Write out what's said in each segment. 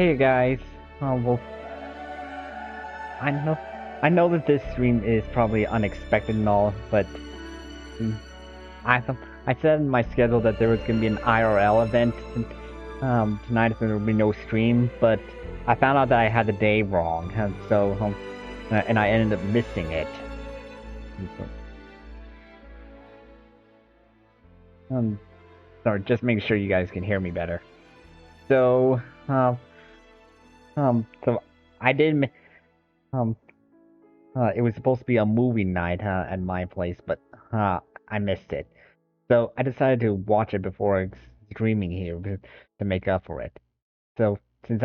Hey guys. Well, I know, I know that this stream is probably unexpected and all, but mm, I said in my schedule that there was gonna be an IRL event tonight, so there would be no stream. But I found out that I had the day wrong, and so and I ended up missing it. Um, sorry, just making sure you guys can hear me better. So, so I did. Um, it was supposed to be a movie night at my place, but I missed it. So I decided to watch it before streaming here to make up for it. So since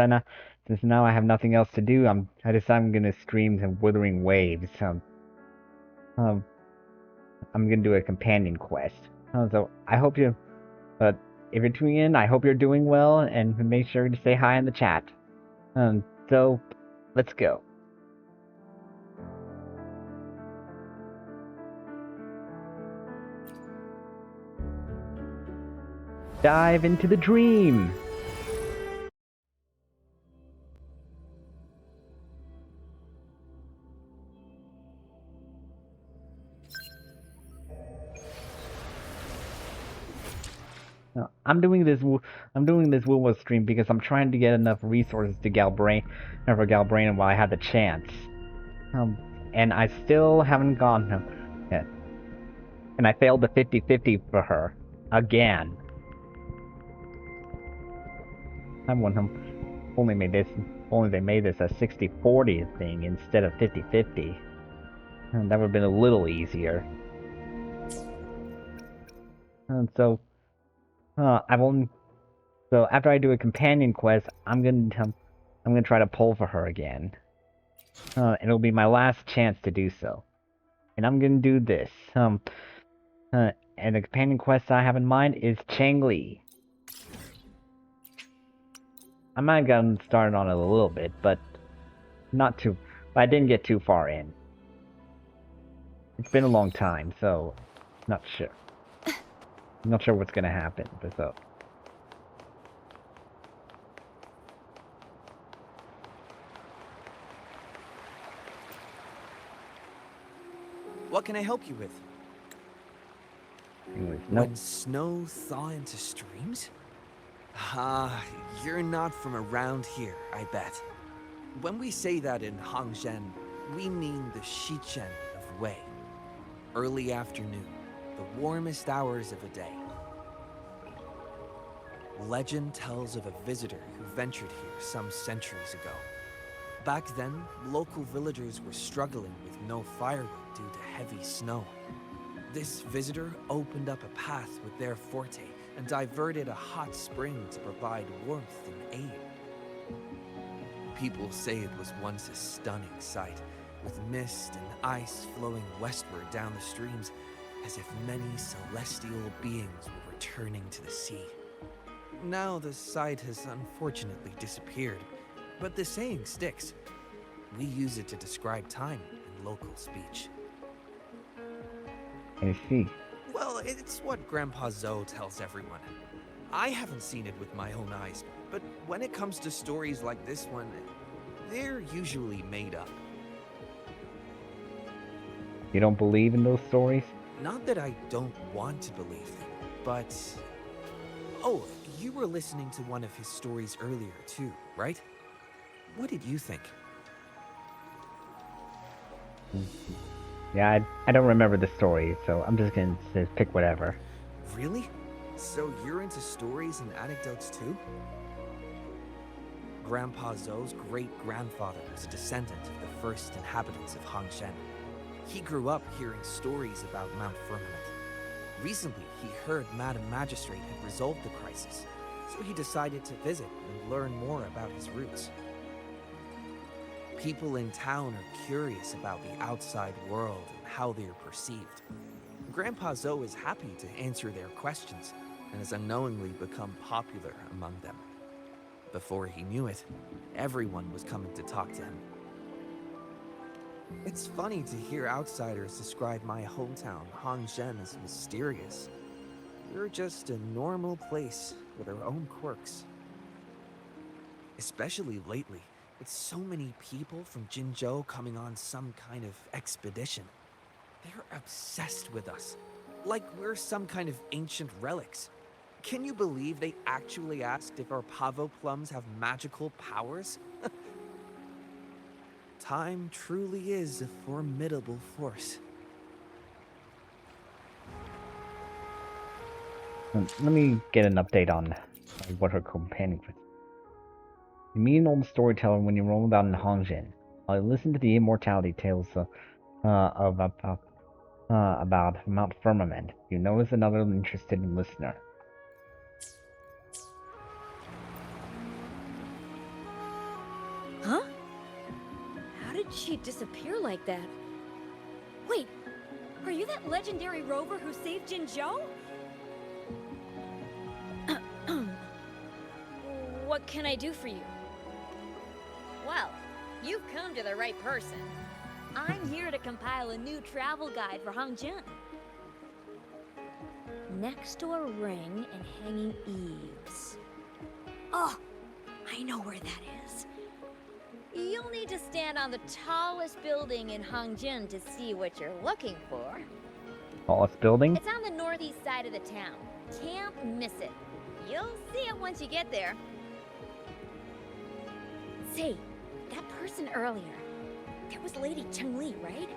now I have nothing else to do, I decided I'm gonna stream some Wuthering Waves. Um, I'm gonna do a companion quest. So I hope you, if you're tuning in, I hope you're doing well, and make sure to say hi in the chat. So let's go. Dive into the dream. I'm doing this. I'm doing this Wilma stream because I'm trying to get enough resources to for Galbrain while I have the chance. And I still haven't gone yet. And I failed the 50-50 for her again. I want him. Only they made this a 60-40 thing instead of 50-50. And that would have been a little easier. And so, I've only. So after I do a companion quest, I'm gonna try to pull for her again. It'll be my last chance to do so. And I'm gonna do this. And the companion quest I have in mind is Changli. I might have gotten started on it a little bit, but not too. But I didn't get too far in. It's been a long time, so not sure. Not sure what's gonna happen, but so. What can I help you with? Anyways, nope. When snow thaw into streams? Ah, you're not from around here, I bet. When we say that in Hangzhen, we mean the Shichen of Wei. Early afternoon, the warmest hours of a day. Legend tells of a visitor who ventured here some centuries ago. Back then, local villagers were struggling with no firewood due to heavy snow. This visitor opened up a path with their forte and diverted a hot spring to provide warmth and aid. People say it was once a stunning sight, with mist and ice flowing westward down the streams, as if many celestial beings were returning to the sea. Now the sight has unfortunately disappeared, but the saying sticks. We use it to describe time in local speech. I see. Well, it's what Grandpa Zoe tells everyone. I haven't seen it with my own eyes, but when it comes to stories like this one, they're usually made up. You don't believe in those stories? Not that I don't want to believe them, but... Oh, you were listening to one of his stories earlier too, right? What did you think? Yeah, I don't remember the story, so I'm just gonna pick whatever. Really? So you're into stories and anecdotes too? Grandpa Zoe's great-grandfather was a descendant of the first inhabitants of Hangzhen. He grew up hearing stories about Mount Firmament. Recently, he heard Madam Magistrate had resolved the crisis, so he decided to visit and learn more about his roots. People in town are curious about the outside world and how they are perceived. Grandpa Zoe is happy to answer their questions and has unknowingly become popular among them. Before he knew it, everyone was coming to talk to him. It's funny to hear outsiders describe my hometown, Hangzhen, as mysterious. We're just a normal place with our own quirks. Especially lately, with so many people from Jinzhou coming on some kind of expedition. They're obsessed with us, like we're some kind of ancient relics. Can you believe they actually asked if our pavo plums have magical powers? Time truly is a formidable force. Let me get an update on what her companion was. You meet an old storyteller when you roam about in Hongjin. I listen to the immortality tales of about Mount Firmament. You notice another interested listener. Huh? How did she disappear like that? Wait, are you that legendary rover who saved Jinzhou? What can I do for you? Well, you've come to the right person. I'm here to compile a new travel guide for Hongjin. Next to a ring and hanging eaves. Oh, I know where that is. You'll need to stand on the tallest building in Hongjin to see what you're looking for. Tallest building? It's on the northeast side of the town. Can't miss it. You'll see it once you get there. Say, that person earlier, that was Lady Changli, right?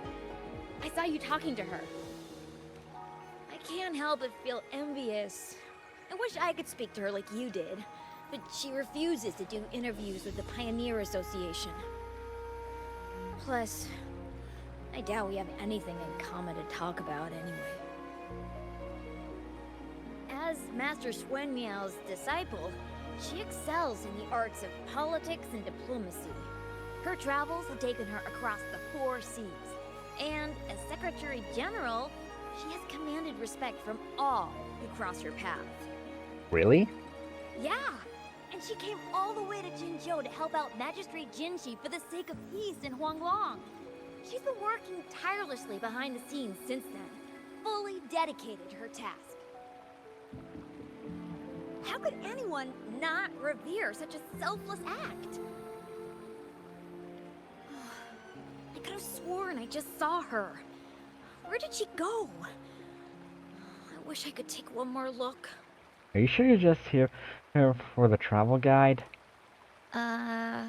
I saw you talking to her. I can't help but feel envious. I wish I could speak to her like you did, but she refuses to do interviews with the Pioneer Association. Plus, I doubt we have anything in common to talk about anyway. As Master Swen Miao's disciple, she excels in the arts of politics and diplomacy. Her travels have taken her across the 4 seas, and as Secretary General, she has commanded respect from all who cross her path. Really? Yeah, and she came all the way to Jinzhou to help out Magistrate Jinshi for the sake of peace in Huanglong. She's been working tirelessly behind the scenes since then, fully dedicated to her task. How could anyone not revere such a selfless act? I could have sworn I just saw her. Where did she go? I wish I could take one more look. Are you sure you're just here for the travel guide? Uh...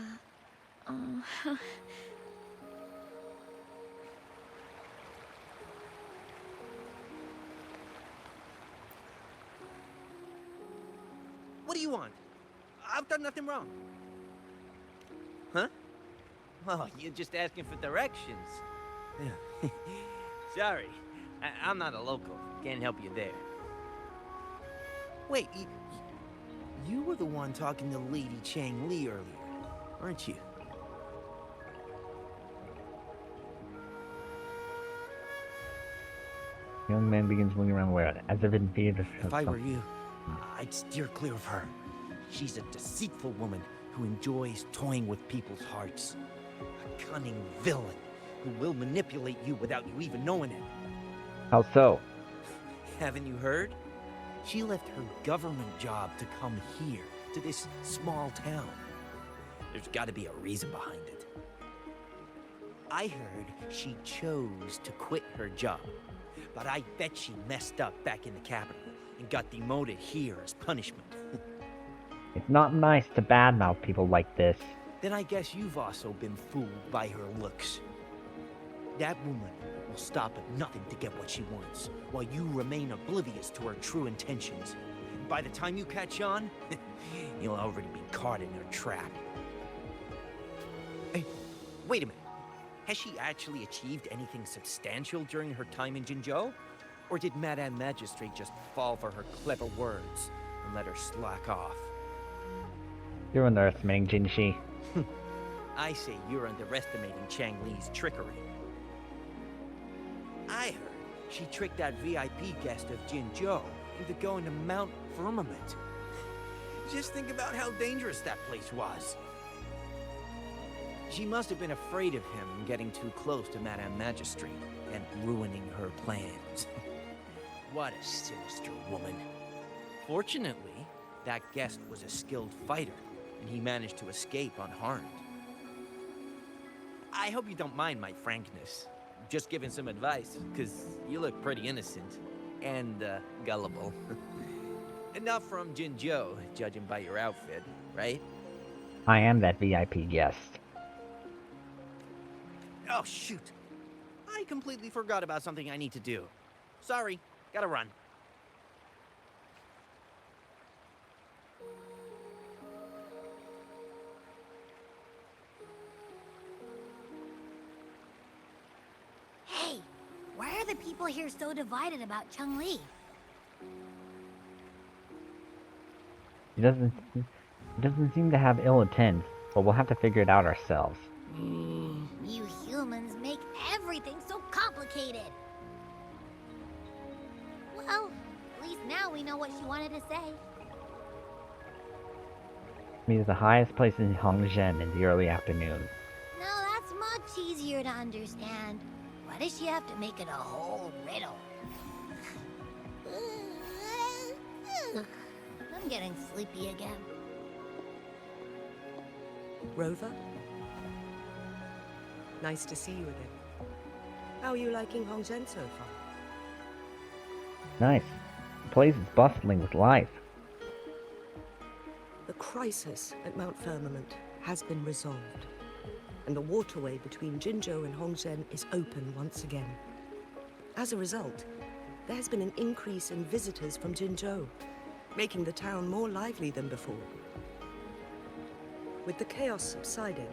What do you want? I've done nothing wrong. Huh? Oh, you're just asking for directions. Sorry, I'm not a local. Can't help you there. Wait, you were the one talking to Lady Changli earlier, weren't you? The young man begins moving around the way, as if in fear. If I were you, I'd steer clear of her. She's a deceitful woman who enjoys toying with people's hearts. A cunning villain who will manipulate you without you even knowing it. How so? Haven't you heard? She left her government job to come here, to this small town. There's gotta be a reason behind it. I heard she chose to quit her job, but I bet she messed up back in the capital and got demoted here as punishment. It's not nice to badmouth people like this. Then I guess you've also been fooled by her looks. That woman will stop at nothing to get what she wants, while you remain oblivious to her true intentions. And by the time you catch on, you'll already be caught in her trap. Hey, wait a minute. Has she actually achieved anything substantial during her time in Jinzhou? Or did Madame Magistrate just fall for her clever words and let her slack off? You're underestimating Jinshi. I say you're underestimating Changli's trickery. I heard she tricked that VIP guest of Jinzhou into going to Mount Firmament. Just think about how dangerous that place was. She must have been afraid of him getting too close to Madame Magistrate and ruining her plans. What a sinister woman. Fortunately, that guest was a skilled fighter, and he managed to escape unharmed. I hope you don't mind my frankness. Just giving some advice, because you look pretty innocent and gullible. Enough from Jinzhou, judging by your outfit, right? I am that VIP guest. Oh, shoot. I completely forgot about something I need to do. Sorry, gotta run. Hey, why are the people here so divided about Changli? He doesn't seem to have ill intent, but we'll have to figure it out ourselves. You humans make everything so complicated. Well, at least now we know what she wanted to say. Meet at the highest place in Hongzhen in the early afternoon. No, that's much easier to understand. Why does she have to make it a whole riddle? I'm getting sleepy again. Rover? Nice to see you again. How are you liking Hongzhen so far? Nice. The place is bustling with life. The crisis at Mount Firmament has been resolved, and the waterway between Jinzhou and Hongzhen is open once again. As a result, there has been an increase in visitors from Jinzhou, making the town more lively than before. With the chaos subsiding,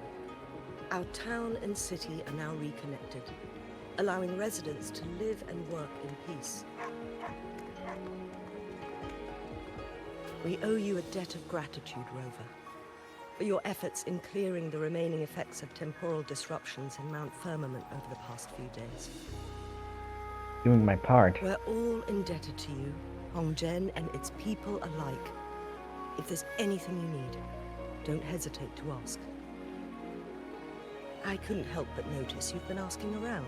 our town and city are now reconnected, allowing residents to live and work in peace. We owe you a debt of gratitude, Rover, for your efforts in clearing the remaining effects of temporal disruptions in Mount Firmament over the past few days. Doing my part. We're all indebted to you, Hongzhen and its people alike. If there's anything you need, don't hesitate to ask. I couldn't help but notice you've been asking around.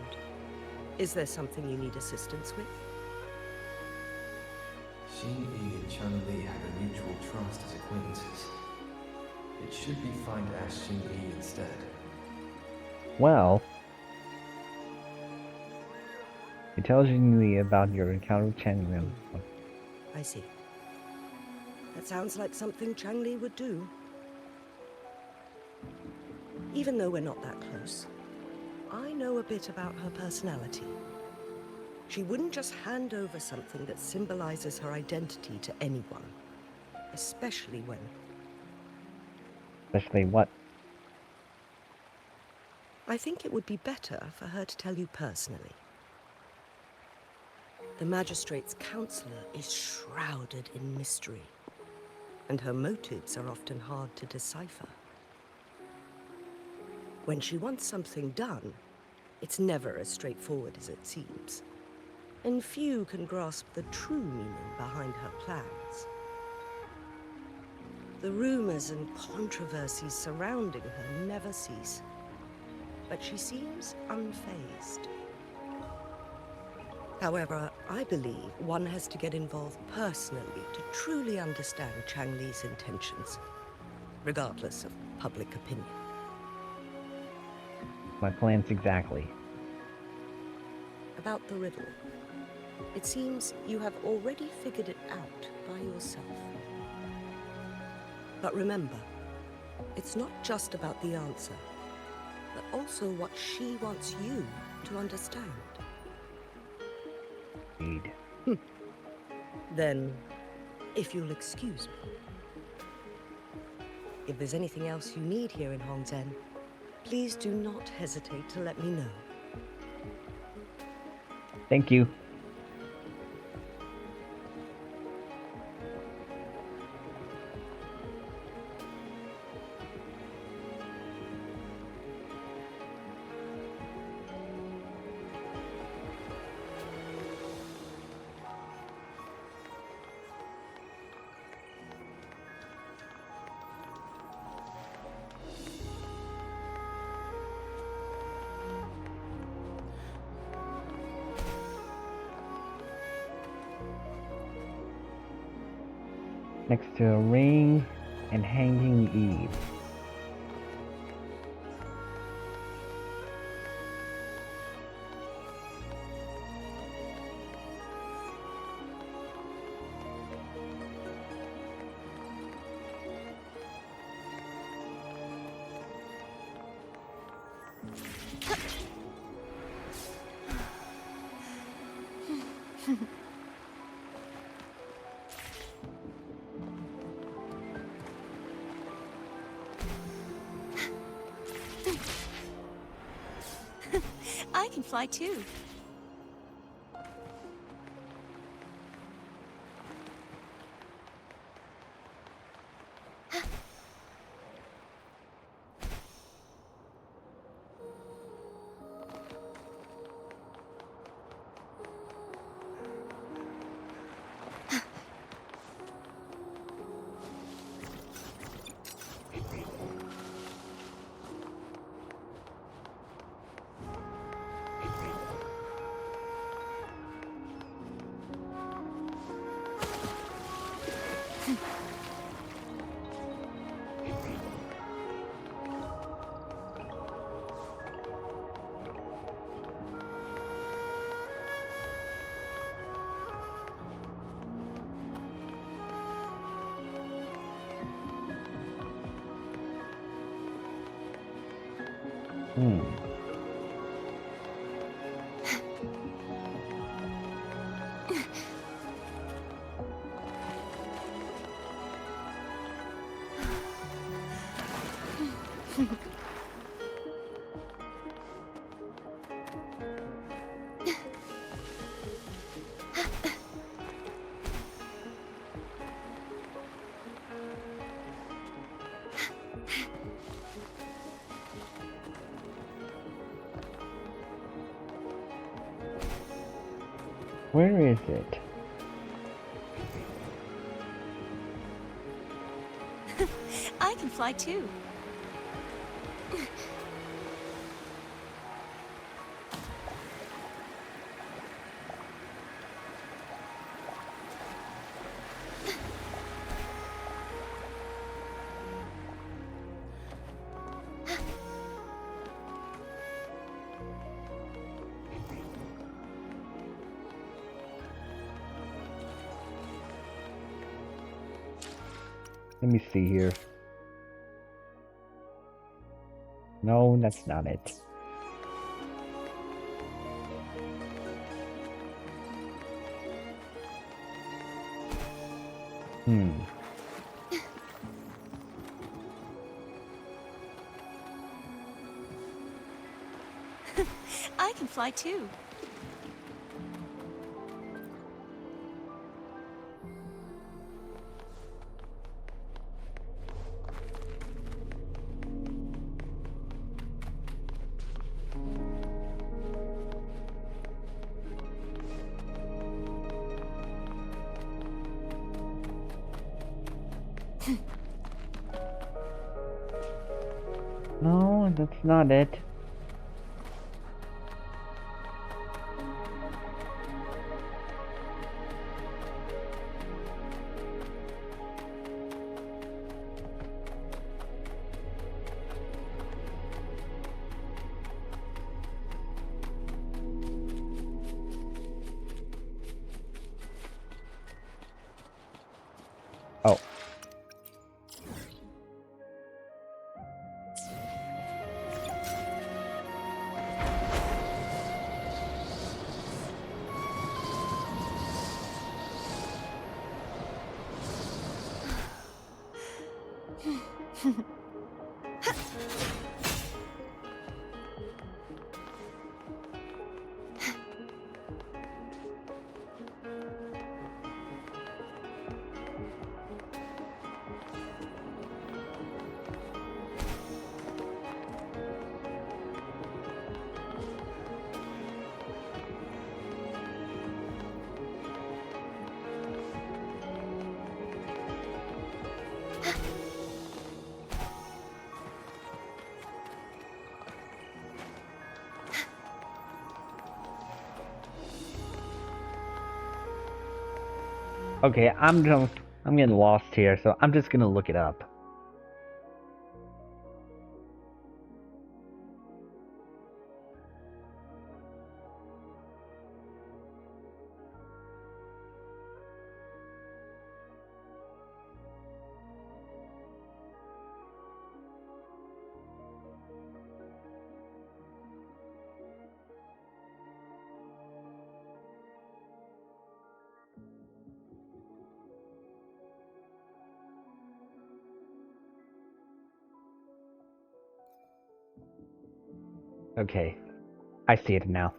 Is there something you need assistance with? Xingyi and Changli have a mutual trust as acquaintances. It should be fine to ask Xingyi instead. Well, he tells you about your encounter with Changli. I see. That sounds like something Changli would do. Even though we're not that close, I know a bit about her personality. She wouldn't just hand over something that symbolizes her identity to anyone, especially when... Especially what? I think it would be better for her to tell you personally. The Magistrate's counselor is shrouded in mystery, and her motives are often hard to decipher. When she wants something done, it's never as straightforward as it seems, and few can grasp the true meaning behind her plans. The rumors and controversies surrounding her never cease, but she seems unfazed. However, I believe one has to get involved personally to truly understand Changli's intentions, regardless of public opinion. My plans exactly. About the riddle. It seems you have already figured it out by yourself. But remember, it's not just about the answer, but also what she wants you to understand. Indeed. Then, if you'll excuse me, if there's anything else you need here in Hongzhen, please do not hesitate to let me know. Thank you. Next to a ring. and Hanging Eve. I can fly too. Where is it? I can fly too. Let me see here. No, that's not it. I can fly too. No, that's not it. Oh. Okay, I'm getting lost here, so I'm just gonna look it up. Okay, I see it now.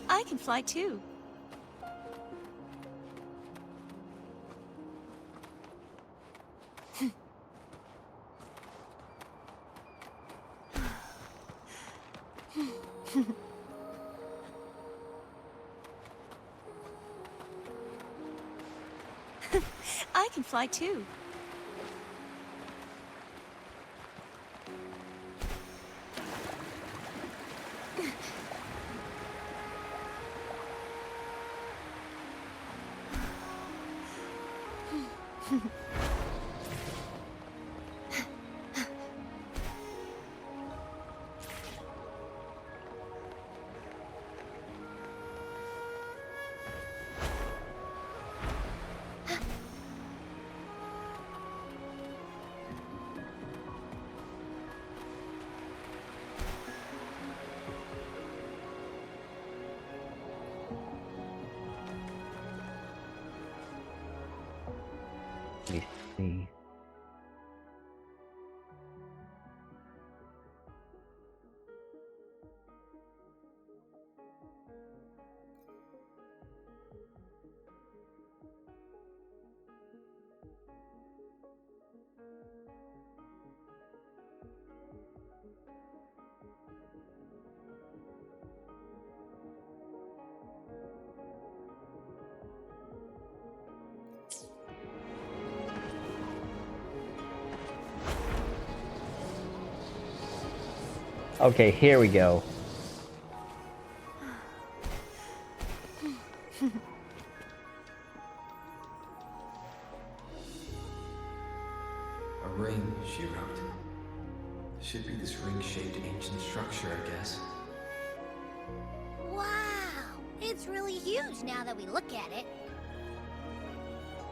I can fly too. I can fly too. Let me see. Okay, here we go. A ring, she wrote. Should be this ring-shaped ancient structure, I guess. Wow! It's really huge now that we look at it.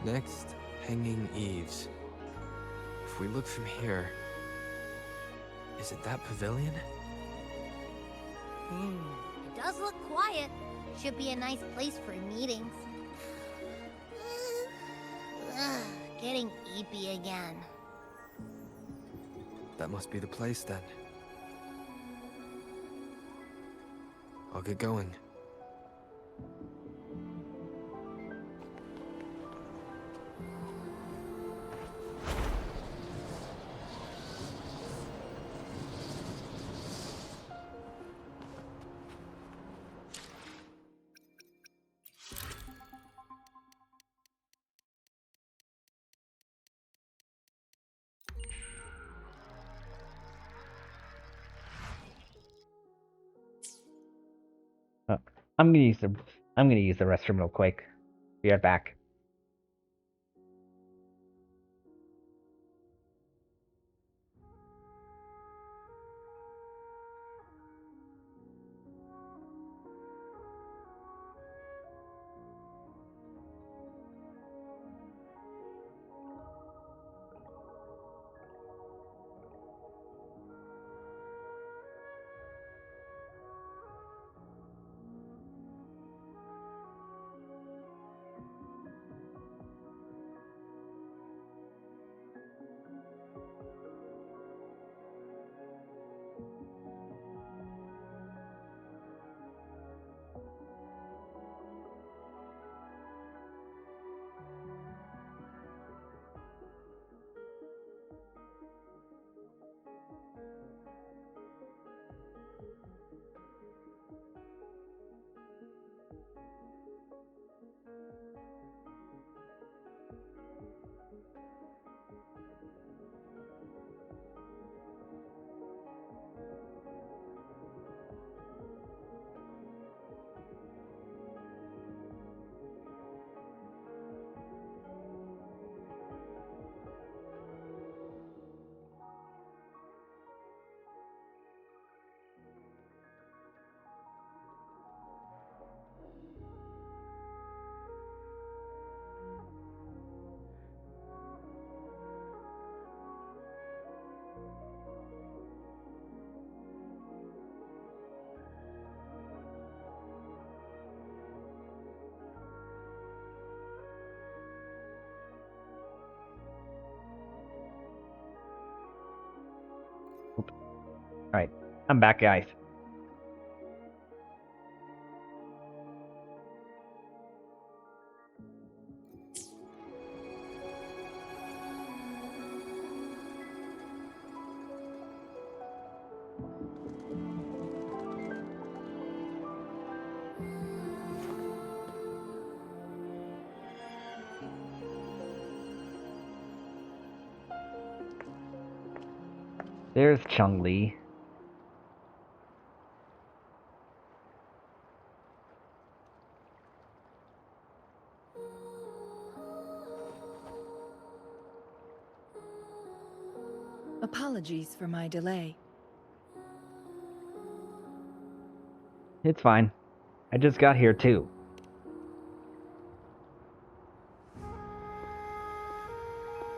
Next, hanging eaves. If we look from here, is it that pavilion? It does look quiet. Should be a nice place for meetings. Ugh, getting eepy again. That must be the place then. I'll get going. Uh, I'm gonna use the restroom real quick. Be right back. Alright, I'm back, guys. There's Changli. Apologies for my delay. It's fine. I just got here too.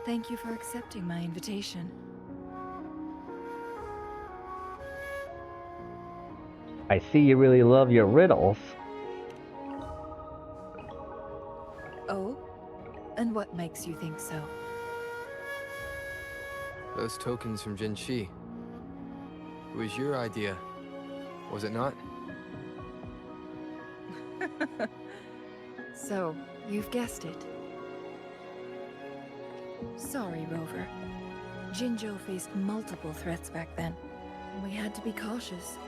Thank you for accepting my invitation. I see you really love your riddles. Oh? And what makes you think so? Those tokens from Jinshi. It was your idea, was it not? So, you've guessed it. Sorry, Rover. Jinzhou faced multiple threats back then. We had to be cautious.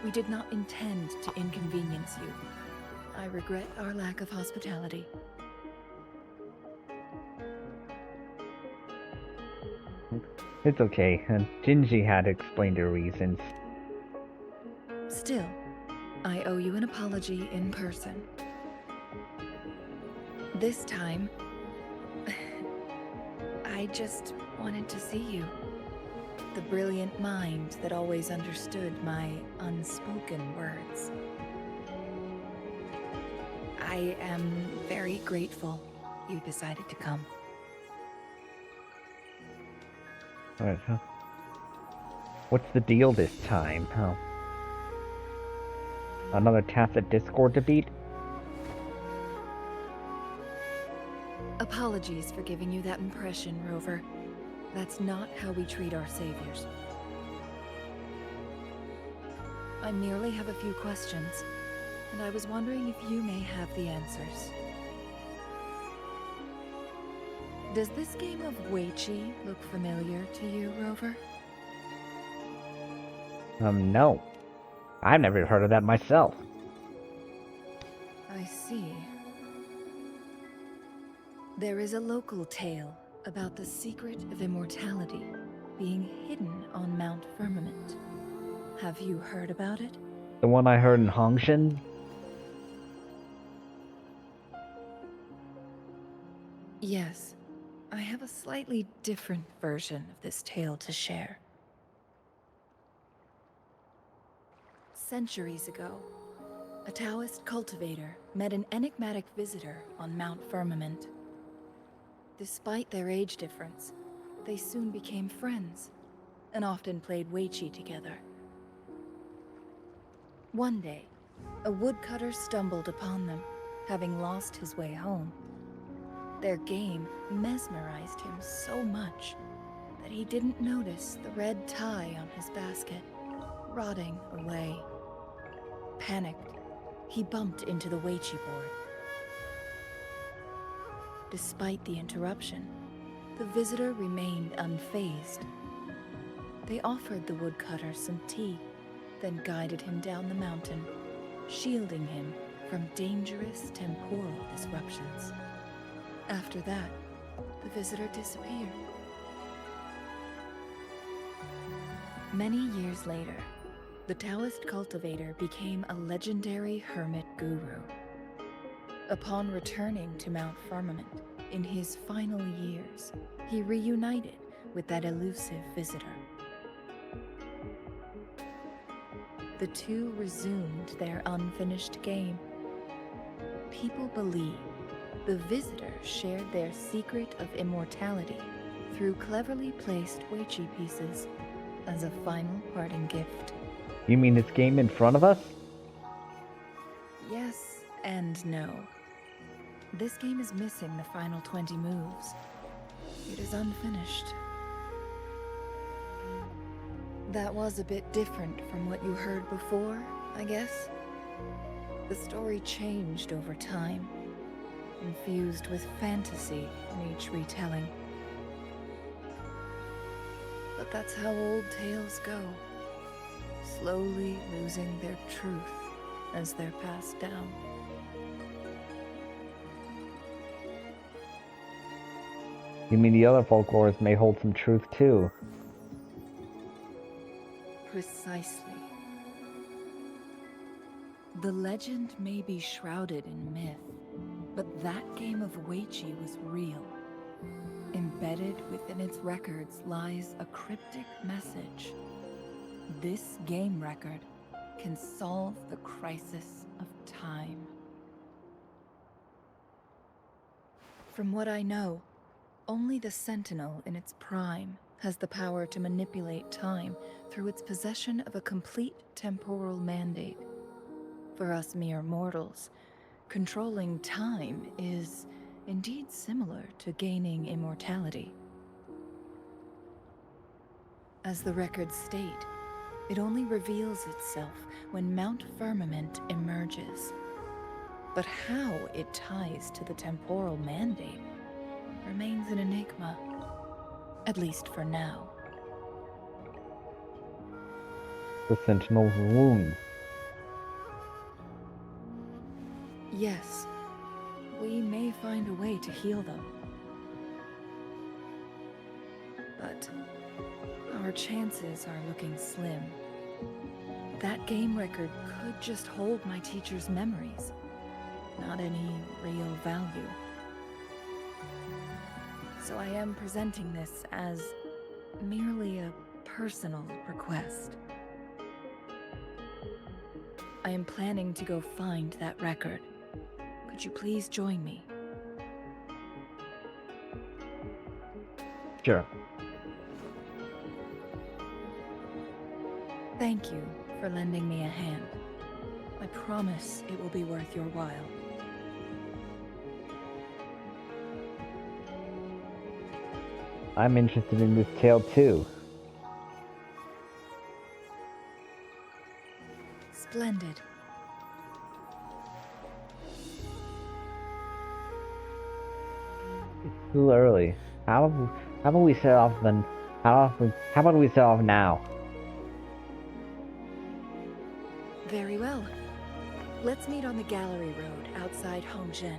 We did not intend to inconvenience you. I regret our lack of hospitality. It's okay. Jinji had explained her reasons. Still, I owe you an apology in person. This time, I just wanted to see you. The brilliant mind that always understood my unspoken words. I am very grateful you decided to come. Alright, huh? What's the deal this time? Oh. Another tacit Discord to beat? Apologies for giving you that impression, Rover. That's not how we treat our saviors. I merely have a few questions, and I was wondering if you may have the answers. Does this game of Weiqi look familiar to you, Rover? No. I've never heard of that myself. I see. There is a local tale about the secret of immortality being hidden on Mount Firmament. Have you heard about it? The one I heard in Hongshan? Yes. I have a slightly different version of this tale to share. Centuries ago, a Taoist cultivator met an enigmatic visitor on Mount Firmament. Despite their age difference, they soon became friends, and often played Weiqi together. One day, a woodcutter stumbled upon them, having lost his way home. Their game mesmerized him so much that he didn't notice the red tie on his basket, rotting away. Panicked, he bumped into the Weiqi board. Despite the interruption, the visitor remained unfazed. They offered the woodcutter some tea, then guided him down the mountain, shielding him from dangerous temporal disruptions. After that, the visitor disappeared. Many years later, the Taoist cultivator became a legendary hermit guru. Upon returning to Mount Firmament in his final years, he reunited with that elusive visitor. The two resumed their unfinished game. People believe the visitor shared their secret of immortality through cleverly placed Weiqi pieces as a final parting gift. You mean this game in front of us? Yes and no. This game is missing the final 20 moves. It is unfinished. That was a bit different from what you heard before, I guess. The story changed over time, infused with fantasy in each retelling. But that's how old tales go, slowly losing their truth as they're passed down. You mean the other folklores may hold some truth too? Precisely. The legend may be shrouded in myth, but that game of Weichi was real. Embedded within its records lies a cryptic message. This game record can solve the crisis of time. From what I know, only the Sentinel in its prime has the power to manipulate time through its possession of a complete temporal mandate. For us mere mortals, controlling time is indeed similar to gaining immortality. As the records state, it only reveals itself when Mount Firmament emerges. But how it ties to the temporal mandate remains an enigma, at least for now. The Sentinel's wounds. Yes, we may find a way to heal them. But our chances are looking slim. That game record could just hold my teacher's memories, not any real value. So I am presenting this as merely a personal request. I am planning to go find that record. Could you please join me? Sure. Thank you for lending me a hand. I promise it will be worth your while. I'm interested in this tale too. Splendid. It's too early. How about we set off then? How about we set off now? Very well. Let's meet on the gallery road outside Hongzhen.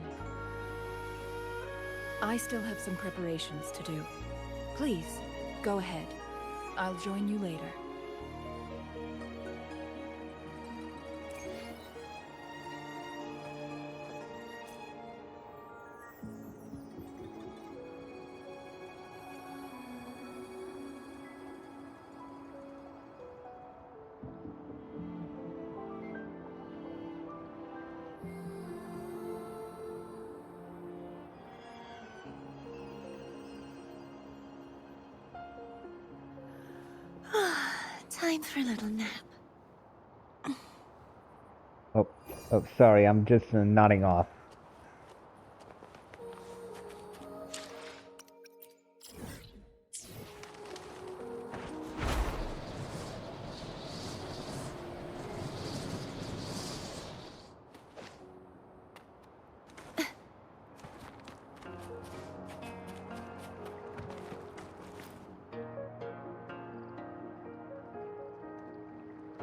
I still have some preparations to do. Please, go ahead. I'll join you later. Time for a little nap. Oh, sorry, I'm just nodding off.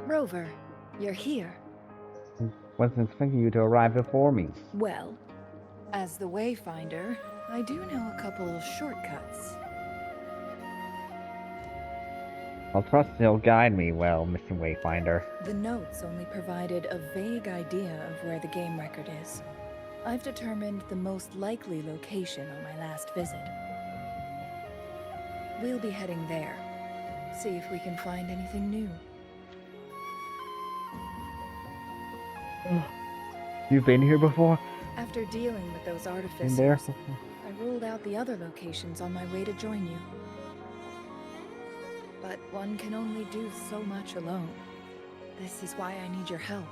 Rover, you're here. Wasn't expecting you to arrive before me. Well, as the Wayfinder, I do know a couple of shortcuts. I'll trust you'll guide me well, Mr. Wayfinder. The notes only provided a vague idea of where the game record is. I've determined the most likely location on my last visit. We'll be heading there. See if we can find anything new. You've been here before? After dealing with those Been artificers, there? I ruled out the other locations on my way to join you. But one can only do so much alone. This is why I need your help.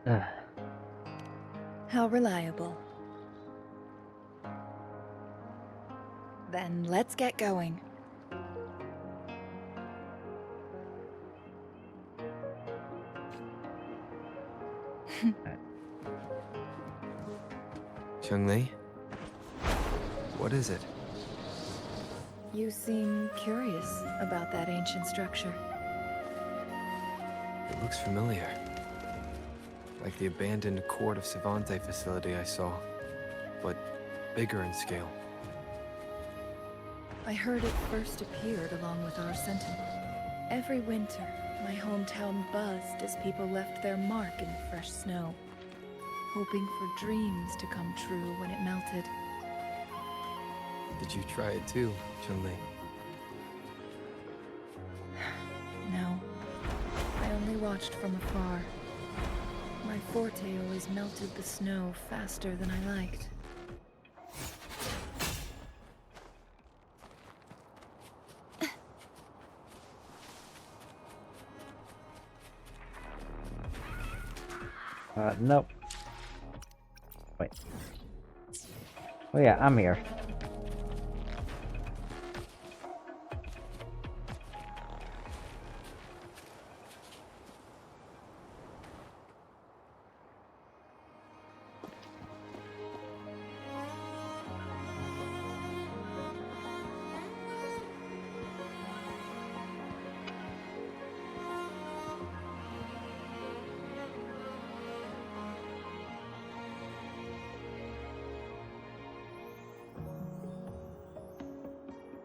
Ugh. How reliable. Then let's get going. Changli? What is it? You seem curious about that ancient structure. It looks familiar. Like the abandoned Court of Savante facility I saw, but bigger in scale. I heard it first appeared along with our sentinel. Every winter, my hometown buzzed as people left their mark in the fresh snow, hoping for dreams to come true when it melted. Did you try it too, Changli? No, I only watched from afar. My forte always melted the snow faster than I liked. Nope. Wait. Oh yeah, I'm here.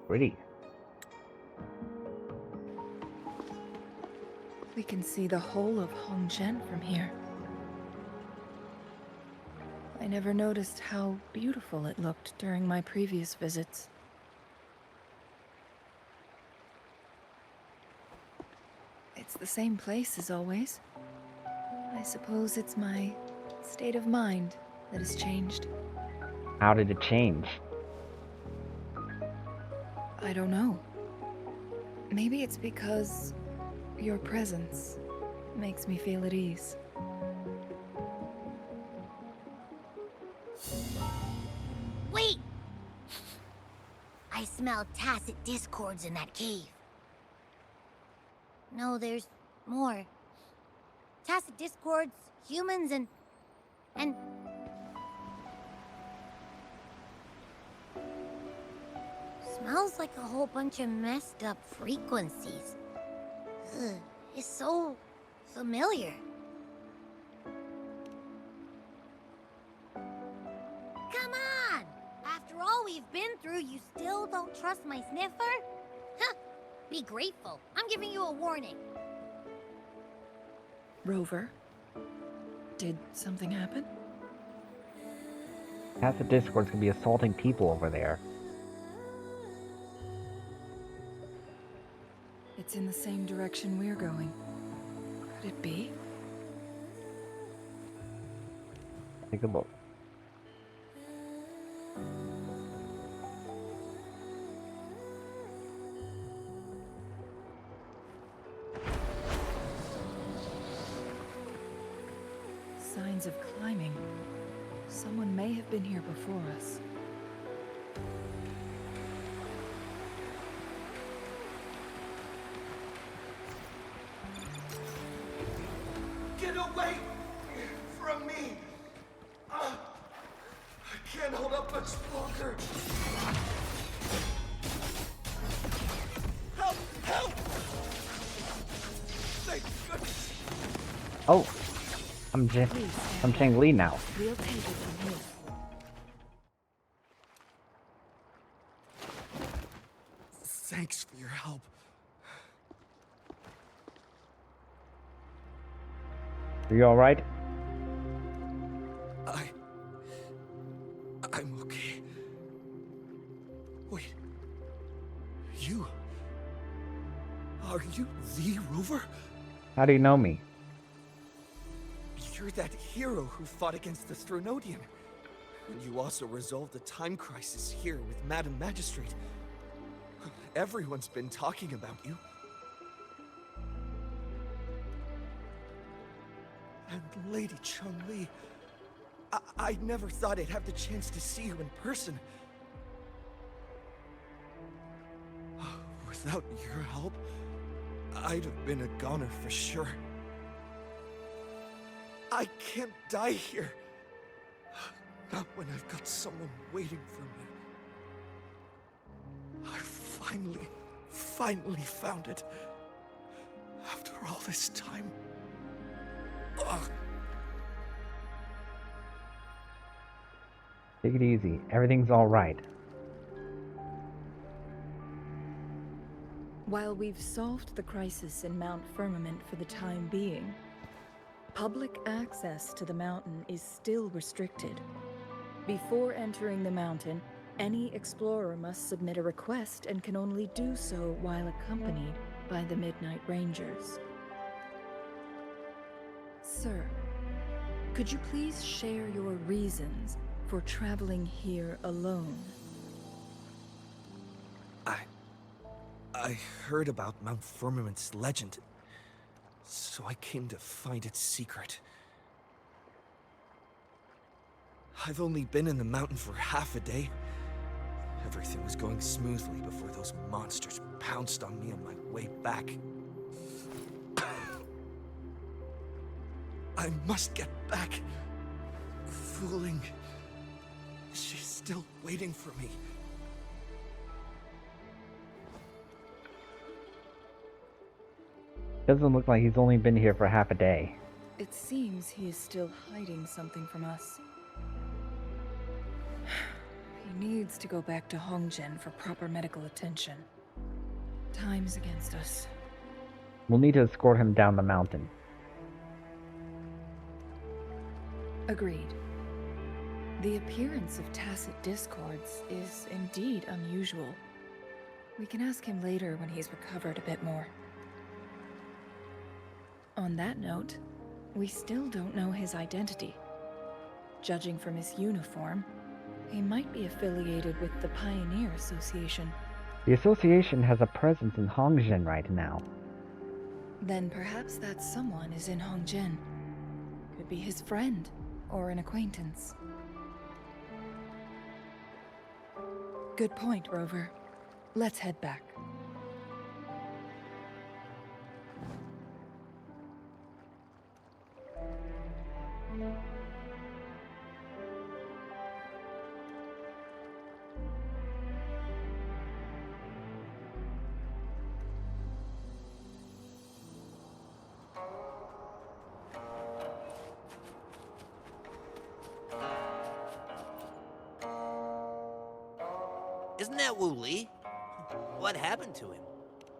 Pretty. We can see the whole of Hongzhen from here. I never noticed how beautiful it looked during my previous visits. It's the same place as always. I suppose it's my state of mind that has changed. How did it change? I don't know. Maybe it's because your presence makes me feel at ease. Wait! I smell tacit discords in that cave. No, there's more. Tacit discords, humans, and... Smells like a whole bunch of messed up frequencies. Ugh, it's so familiar. Come on! After all we've been through, you still don't trust my sniffer? Huh! Be grateful. I'm giving you a warning. Rover, did something happen? Half the Discords could be assaulting people over there. It's in the same direction we're going. Could it be? Take a look. Signs of climbing. Someone may have been here before us. Get away from me! I can't hold up much longer. Help! Help! Thank goodness. Oh, I'm Changli now. We'll take it from here. Thanks for your help. Are you all right? Wait. You? Are you the Rover? How do you know me? You're that hero who fought against the Stronodian. And you also resolved the time crisis here with Madam Magistrate. Everyone's been talking about you. And Lady Changli. I never thought I'd have the chance to see you in person. Without your help, I'd have been a goner for sure. I can't die here. Not when I've got someone waiting for me. I finally found it. After all this time. Ugh. Take it easy. Everything's alright. While we've solved the crisis in Mount Firmament for the time being, public access to the mountain is still restricted. Before entering the mountain, any explorer must submit a request and can only do so while accompanied by the Midnight Rangers. Sir, could you please share your reasons for traveling here alone? I heard about Mount Firmament's legend, so I came to find its secret. I've only been in the mountain for half a day. Everything was going smoothly before those monsters pounced on me on my way back. I must get back. Fooling. She's still waiting for me. Doesn't look like he's only been here for half a day. It seems he is still hiding something from us. He needs to go back to Hongzhen for proper medical attention. Time's against us. We'll need to escort him down the mountain. Agreed. The appearance of tacit discords is indeed unusual. We can ask him later when he's recovered a bit more. On that note, we still don't know his identity. Judging from his uniform, he might be affiliated with the Pioneer Association. The association has a presence in Hongzhen right now. Then perhaps that someone is in Hongzhen. Could be his friend, or an acquaintance. Good point, Rover. Let's head back. Isn't that Wu Li? What happened to him?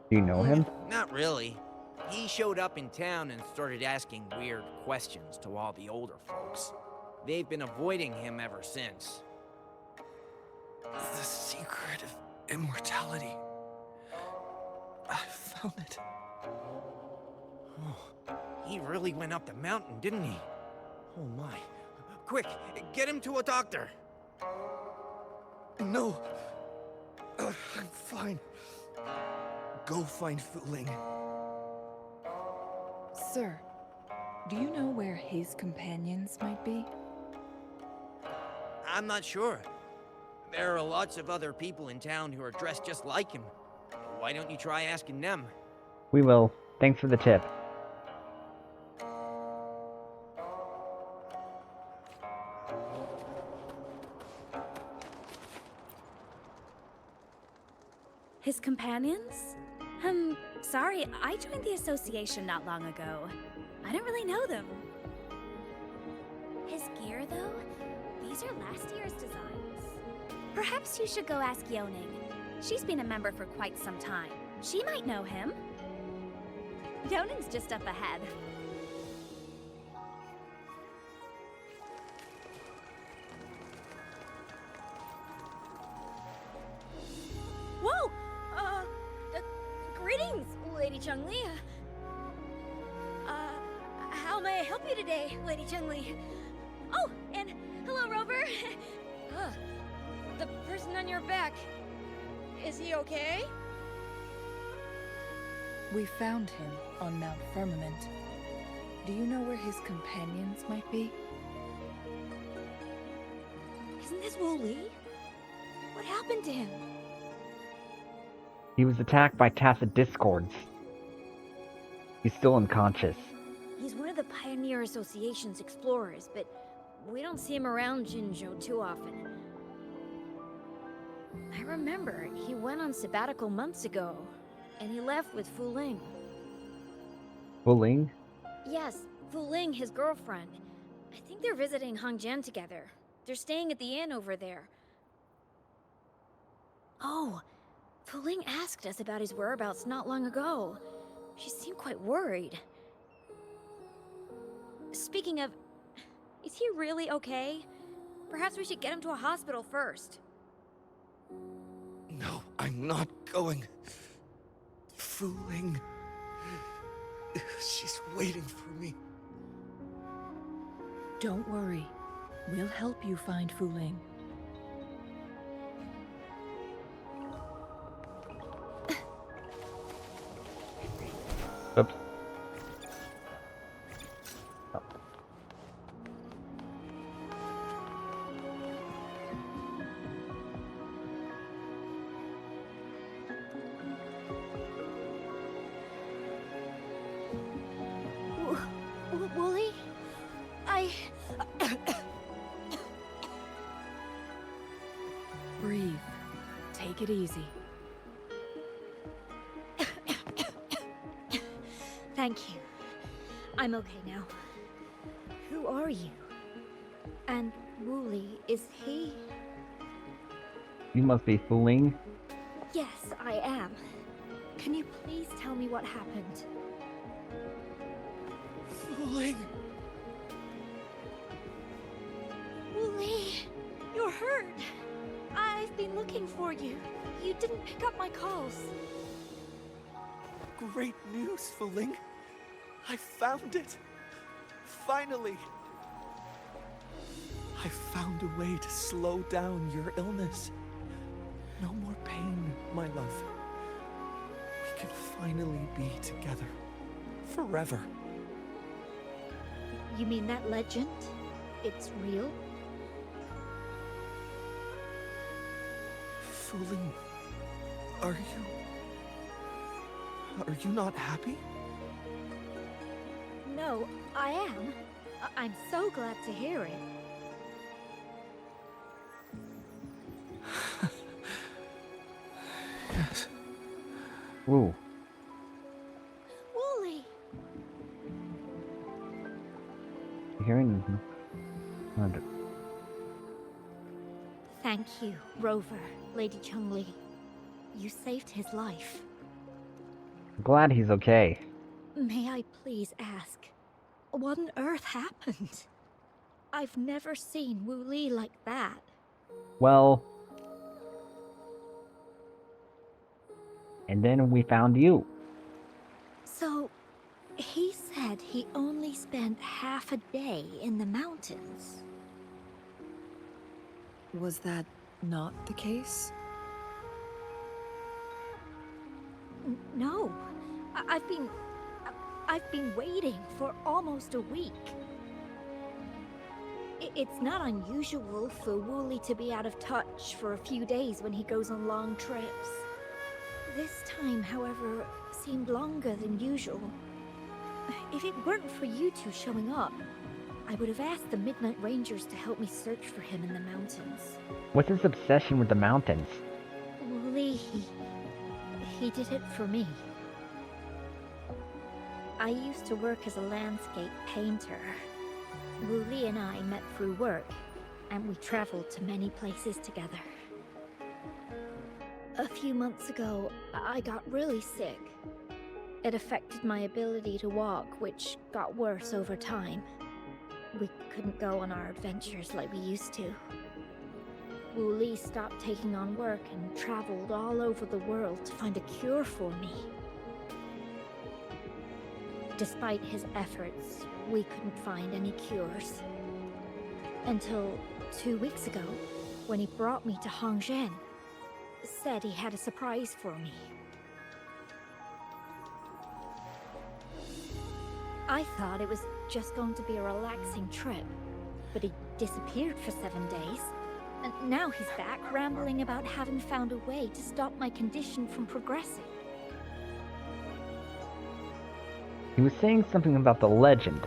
Do you know him? Not really. He showed up in town and started asking weird questions to all the older folks. They've been avoiding him ever since. The secret of immortality. I found it. Oh, he really went up the mountain, didn't he? Oh my. Quick, get him to a doctor. No. I'm fine. Go find Wuthering. Sir, do you know where his companions might be? I'm not sure. There are lots of other people in town who are dressed just like him. Why don't you try asking them? We will. Thanks for the tip. His companions? Sorry, I joined the association not long ago. I don't really know them. His gear, though? These are last year's designs. Perhaps you should go ask Yoning. She's been a member for quite some time. She might know him. Yoning's just up ahead. today, Lady Changli? Oh, and hello, Rover. The person on your back. Is he okay? We found him on Mount Firmament. Do you know where his companions might be? Isn't this Wooly? What happened to him? He was attacked by tacit discords. He's still unconscious. He's one of the Pioneer Association's explorers, but we don't see him around Jinzhou too often. I remember he went on sabbatical months ago, and he left with Fu Ling. Wuthering? Yes, Fu Ling, his girlfriend. I think they're visiting Hongjian together. They're staying at the inn over there. Oh, Fu Ling asked us about his whereabouts not long ago. She seemed quite worried. Speaking of, is he really okay? Perhaps we should get him to a hospital first. No, I'm not going. Fu Ling. She's waiting for me. Don't worry. We'll help you find Fu Ling. Oops. Wooly? Breathe. Take it easy. Thank you. I'm okay now. Who are you? And Wooly, is he? You must be Wuthering. Yes, I am. Can you please tell me what happened? Fu Ling. Wooly, you're hurt. I've been looking for you. You didn't pick up my calls. Great news, Fu Ling. I found it. Finally. I found a way to slow down your illness. No more pain, my love. We can finally be together. Forever. You mean that legend? It's real? Fu Ling, are you not happy? No, I am. I'm so glad to hear it. Yes. Ooh. Wooly! You hearing? Mm-hmm. Thank you, Rover, Lady Changli. You saved his life. I'm glad he's okay. May I please ask, what on earth happened? I've never seen Wooly like that. Well... And then we found you. So, he said he only spent half a day in the mountains. Was that not the case? No. I've been waiting for almost a week. It's not unusual for Wooly to be out of touch for a few days when he goes on long trips. This time, however, seemed longer than usual. If it weren't for you two showing up, I would have asked the Midnight Rangers to help me search for him in the mountains. What's his obsession with the mountains? Wooly, he did it for me. I used to work as a landscape painter. Wooly and I met through work, and we traveled to many places together. A few months ago, I got really sick. It affected my ability to walk, which got worse over time. We couldn't go on our adventures like we used to. Wooly stopped taking on work and traveled all over the world to find a cure for me. Despite his efforts, we couldn't find any cures. Until 2 weeks ago, when he brought me to Hongzhen. Said he had a surprise for me. I thought it was just going to be a relaxing trip, but he disappeared for 7 days. And now he's back rambling about having found a way to stop my condition from progressing. He was saying something about the legend.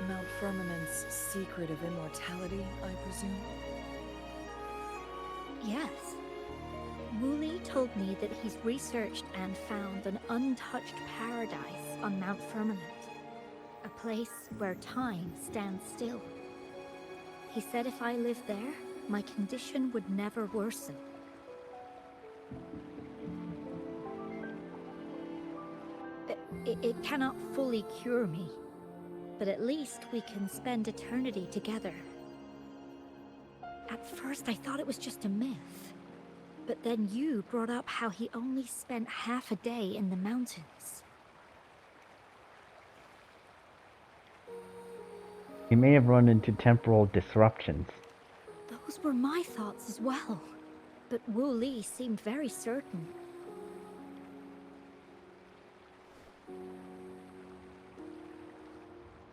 Mount Firmament's secret of immortality, I presume? Yes. Wooly told me that he's researched and found an untouched paradise on Mount Firmament. A place where time stands still. He said if I lived there, my condition would never worsen. It cannot fully cure me, but at least we can spend eternity together. At first I thought it was just a myth, but then you brought up how he only spent half a day in the mountains. He may have run into temporal disruptions. Those were my thoughts as well, but Wu Li seemed very certain.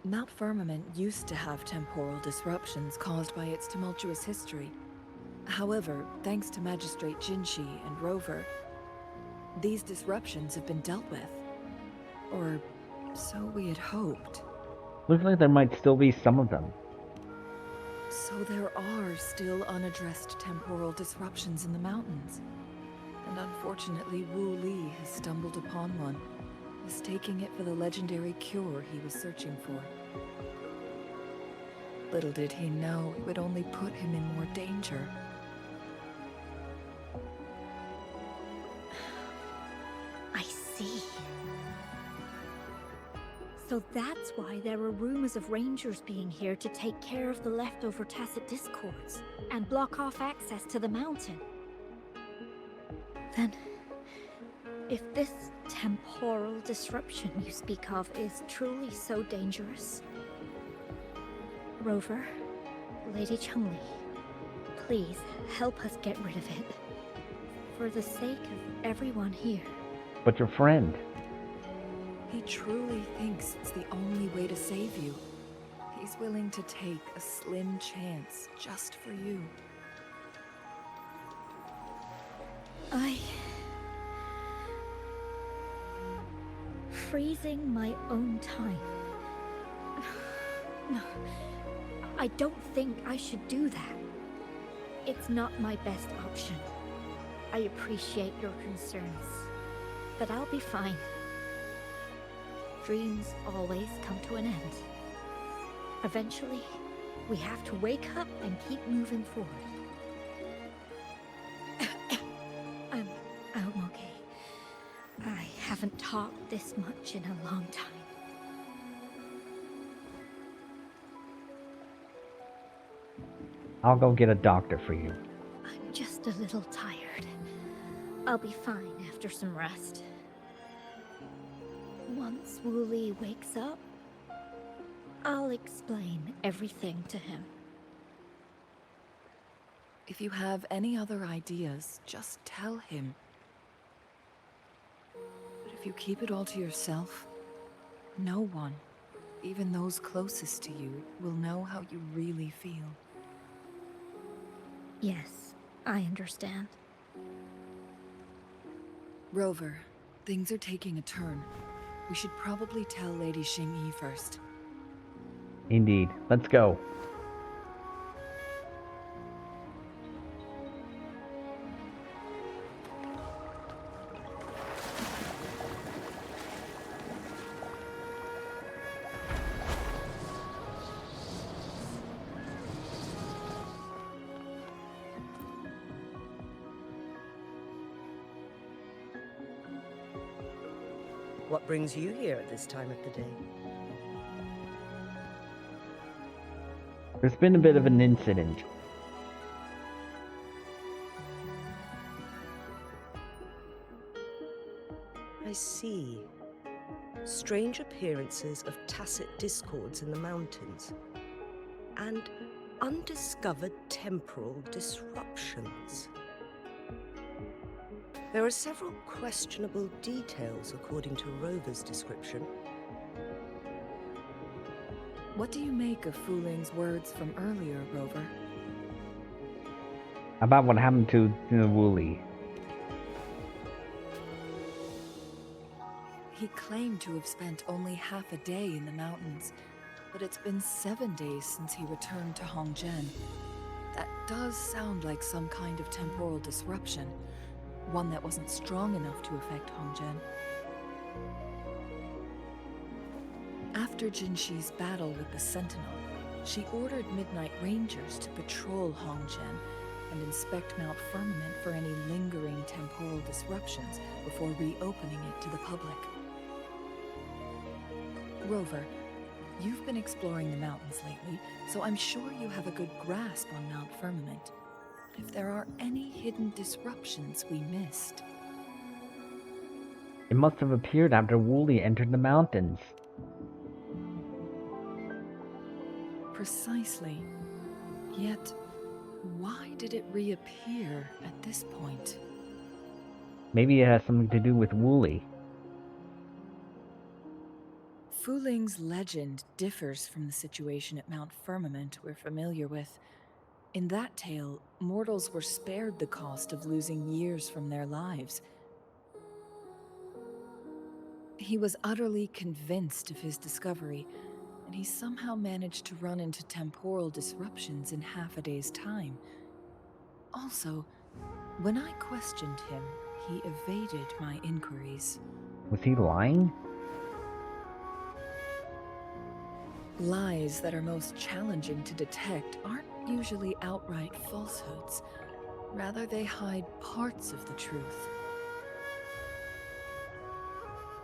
Mount Firmament used to have temporal disruptions caused by its tumultuous history. However, thanks to Magistrate Jinshi and Rover, these disruptions have been dealt with. Or so we had hoped. Looks like there might still be some of them. So there are still unaddressed temporal disruptions in the mountains. And unfortunately, Wu Li has stumbled upon one, mistaking it for the legendary cure he was searching for. Little did he know it would only put him in more danger. I see. So that's why there were rumors of rangers being here to take care of the leftover tacit discords and block off access to the mountain. Then, if this temporal disruption you speak of is truly so dangerous, Rover, Lady Changli, please help us get rid of it. For the sake of everyone here. But your friend. He truly thinks it's the only way to save you. He's willing to take a slim chance just for you. Freezing my own time. No, I don't think I should do that. It's not my best option. I appreciate your concerns, but I'll be fine. Dreams always come to an end. Eventually, we have to wake up and keep moving forward. I'm okay. I haven't talked this much in a long time. I'll go get a doctor for you. I'm just a little tired. I'll be fine after some rest. Once Wu Li wakes up, I'll explain everything to him. If you have any other ideas, just tell him. But if you keep it all to yourself, no one, even those closest to you, will know how you really feel. Yes, I understand. Rover, things are taking a turn. We should probably tell Lady Xingyi first. Indeed. Let's go. What brings you here at this time of the day? There's been a bit of an incident. I see. strange appearances of tacit discords in the mountains, and undiscovered temporal disruptions. There are several questionable details according to Rover's description. What do you make of Fuling's words from earlier, Rover? About what happened to Wooly. He claimed to have spent only half a day in the mountains, but it's been 7 days since he returned to Hongzhen. That does sound like some kind of temporal disruption, one that wasn't strong enough to affect Hongzhen. After Jinxi's battle with the Sentinel, she ordered Midnight Rangers to patrol Hongzhen and inspect Mount Firmament for any lingering temporal disruptions before reopening it to the public. Rover, you've been exploring the mountains lately, so I'm sure you have a good grasp on Mount Firmament. If there are any hidden disruptions we missed. It must have appeared after Wooly entered the mountains. Precisely. Yet, why did it reappear at this point? Maybe it has something to do with Wooly. Fuling's legend differs from the situation at Mount Firmament we're familiar with. In that tale, mortals were spared the cost of losing years from their lives. He was utterly convinced of his discovery, and he somehow managed to run into temporal disruptions in half a day's time. Also, when I questioned him, he evaded my inquiries. Was he lying? Lies that are most challenging to detect aren't usually outright falsehoods. Rather, they hide parts of the truth.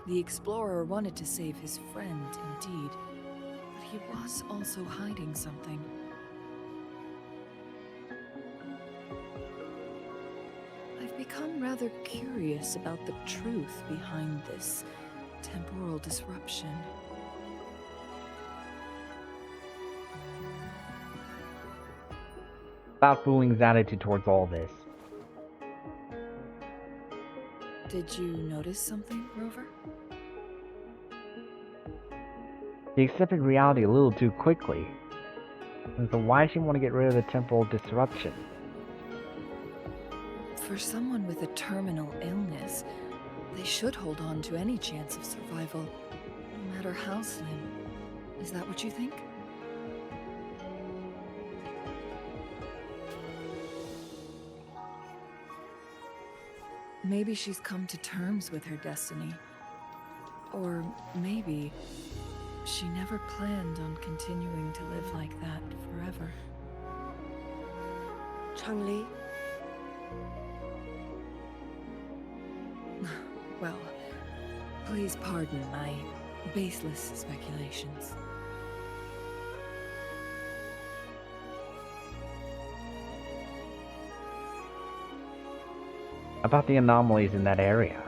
The explorer wanted to save his friend, indeed, but he was also hiding something. I've become rather curious about the truth behind this temporal disruption. About Fuling's attitude towards all this. Did you notice something, Rover? She accepted reality a little too quickly. So why does she want to get rid of the temporal disruption? For someone with a terminal illness, they should hold on to any chance of survival, no matter how slim. Is that what you think? Maybe she's come to terms with her destiny. Or maybe she never planned on continuing to live like that forever. Changli? Well, please pardon my baseless speculations. About the anomalies in that area.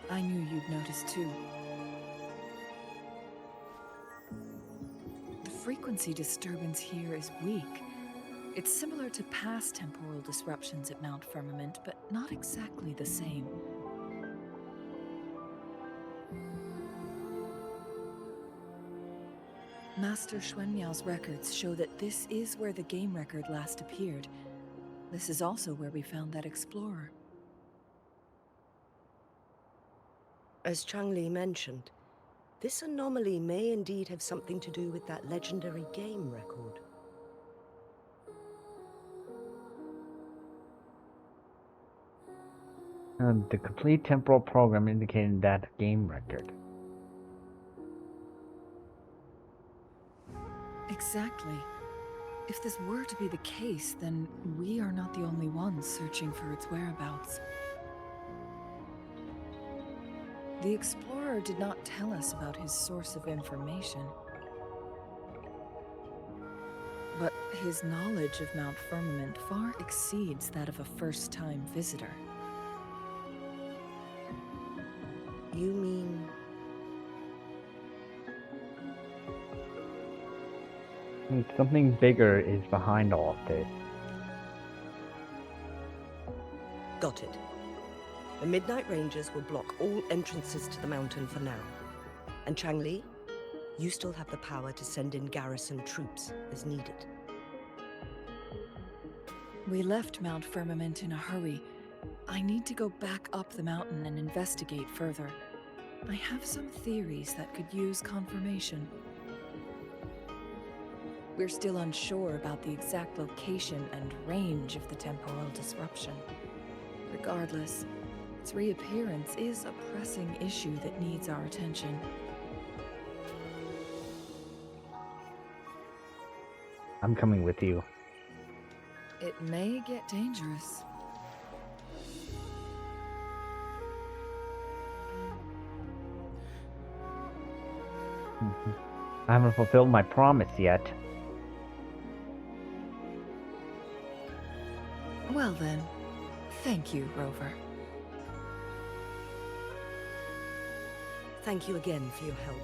I knew you'd notice too. The frequency disturbance here is weak. It's similar to past temporal disruptions at Mount Firmament, but not exactly the same. Master Xuanmiao's records show that this is where the game record last appeared. This is also where we found that explorer. As Changli mentioned, this anomaly may indeed have something to do with that legendary game record. The complete temporal program indicated that game record. Exactly. If this were to be the case, then we are not the only ones searching for its whereabouts. The explorer did not tell us about his source of information. But his knowledge of Mount Firmament far exceeds that of a first-time visitor. You mean... Something bigger is behind all of this. Got it. The Midnight Rangers will block all entrances to the mountain for now. And Changli, you still have the power to send in garrison troops as needed. We left Mount Firmament in a hurry. I need to go back up the mountain and investigate further. I have some theories that could use confirmation. We're still unsure about the exact location and range of the temporal disruption. Regardless, its reappearance is a pressing issue that needs our attention. I'm coming with you. It may get dangerous. I haven't fulfilled my promise yet. Well then, thank you, Rover. Thank you again for your help.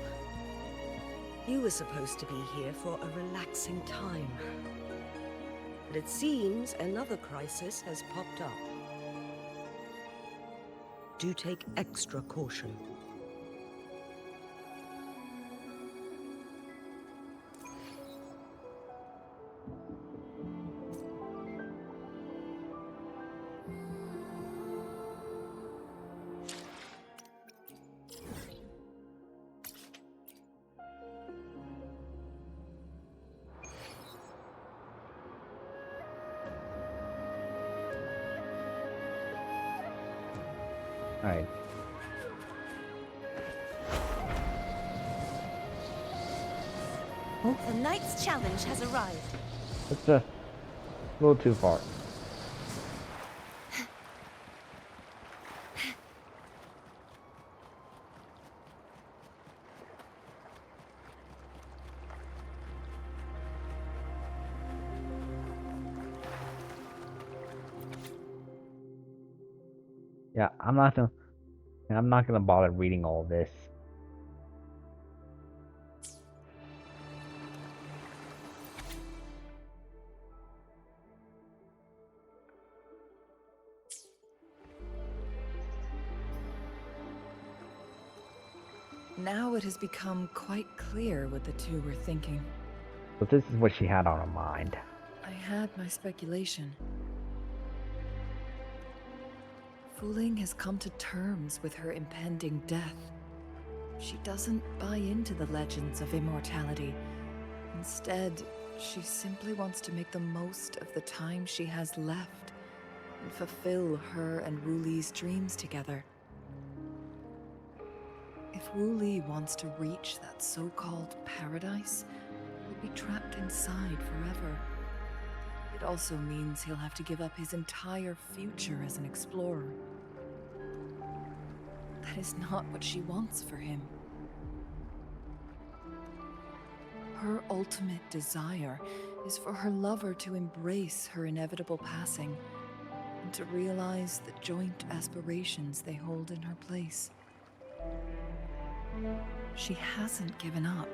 You were supposed to be here for a relaxing time. But it seems another crisis has popped up. Do take extra caution. Alright. The Knight's challenge has arrived. It's a little too far. Yeah, I'm not gonna bother reading all this. Now it has become quite clear what the two were thinking. So this is what she had on her mind. I had my speculation. Fu Ling has come to terms with her impending death. She doesn't buy into the legends of immortality. Instead, she simply wants to make the most of the time she has left and fulfill her and Wu Li's dreams together. If Wu Li wants to reach that so-called paradise, he'll be trapped inside forever. It also means he'll have to give up his entire future as an explorer. That is not what she wants for him. Her ultimate desire is for her lover to embrace her inevitable passing and to realize the joint aspirations they hold in her place. She hasn't given up,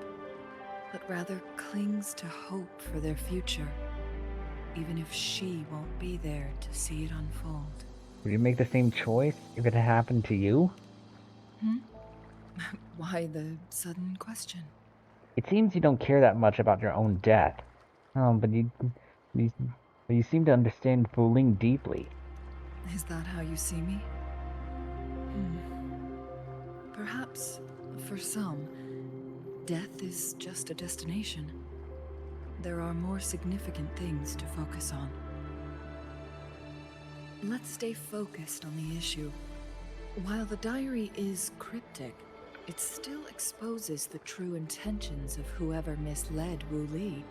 but rather clings to hope for their future, even if she won't be there to see it unfold. Would you make the same choice if it had happened to you? Why the sudden question? It seems you don't care that much about your own death. But you seem to understand Fu Ling deeply. Is that how you see me? Perhaps, for some, death is just a destination. There are more significant things to focus on. Let's stay focused on the issue. While the diary is cryptic, it still exposes the true intentions of whoever misled Wu Li.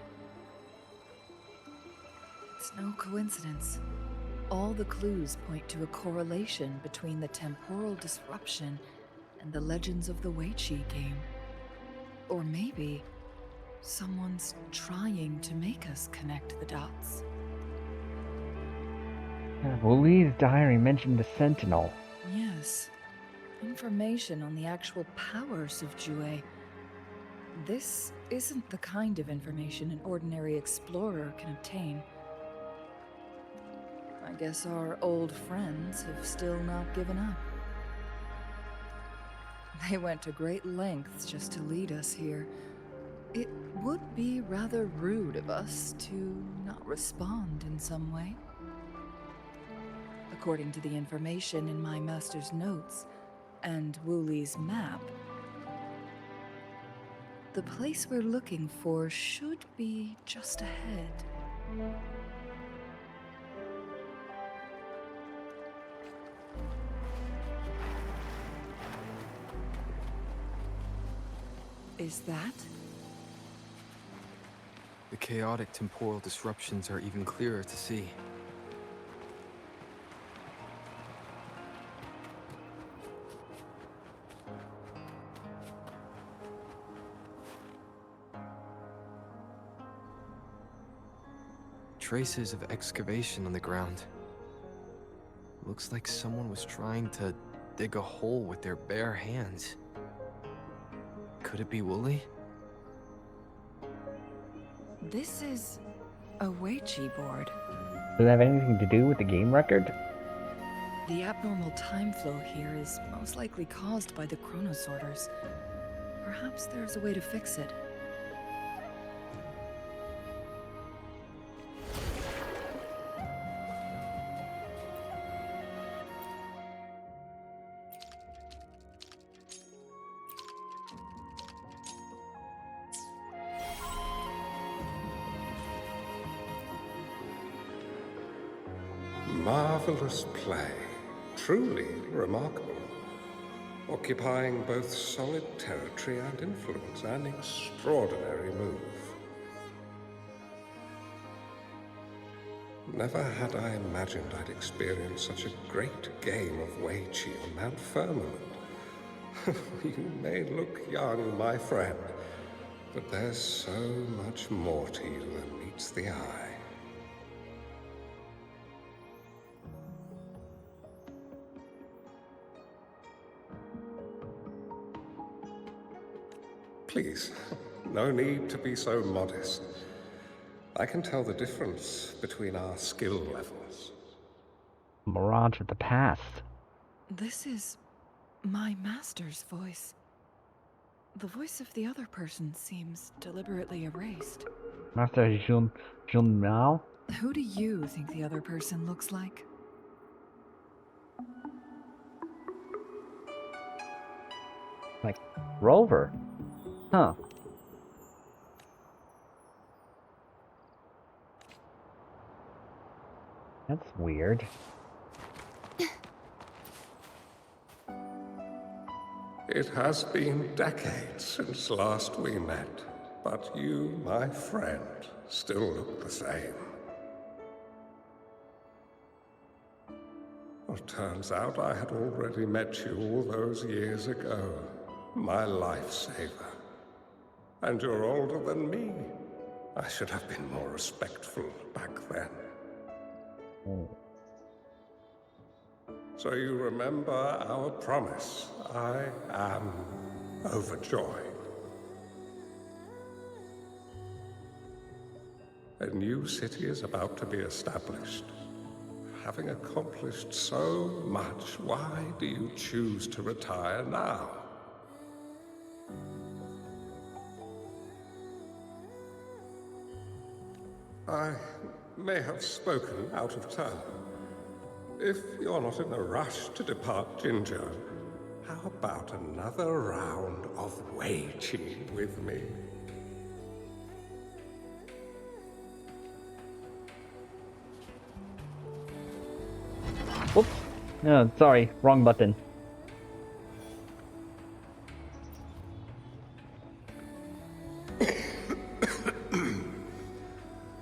It's no coincidence. All the clues point to a correlation between the temporal disruption and the legends of the Weiqi game. Or maybe someone's trying to make us connect the dots. Wu Li's diary mentioned the Sentinel. Yes. Information on the actual powers of Jue. This isn't the kind of information an ordinary explorer can obtain. I guess our old friends have still not given up. They went to great lengths just to lead us here. It would be rather rude of us to not respond in some way. According to the information in my master's notes and Wuli's map, the place we're looking for should be just ahead. Is that? The chaotic temporal disruptions are even clearer to see. Traces of excavation on the ground. Looks like someone was trying to dig a hole with their bare hands. Could it be Wooly? This is a Weiqi board. Does it have anything to do with the game record? The abnormal time flow here is most likely caused by the chronosorters. Perhaps there's a way to fix it. Marvelous play. Truly remarkable. Occupying both solid territory and influence, an extraordinary move. Never had I imagined I'd experience such a great game of Weiqi on Mount Firmament. You may look young, my friend, but there's so much more to you than meets the eye. Please, no need to be so modest. I can tell the difference between our skill levels. Mirage of the past. This is my master's voice. The voice of the other person seems deliberately erased. Master Jun Mao? Who do you think the other person looks like? Like Rover. Huh. That's weird. It has been decades since last we met, but you, my friend, still look the same. Well, turns out I had already met you all those years ago. My lifesaver. And you're older than me. I should have been more respectful back then. Oh. So you remember our promise. I am overjoyed. A new city is about to be established. Having accomplished so much, why do you choose to retire now? I may have spoken out of turn. If you're not in a rush to depart Jinzhou, how about another round of Weiqi with me? Whoops. No, sorry, wrong button.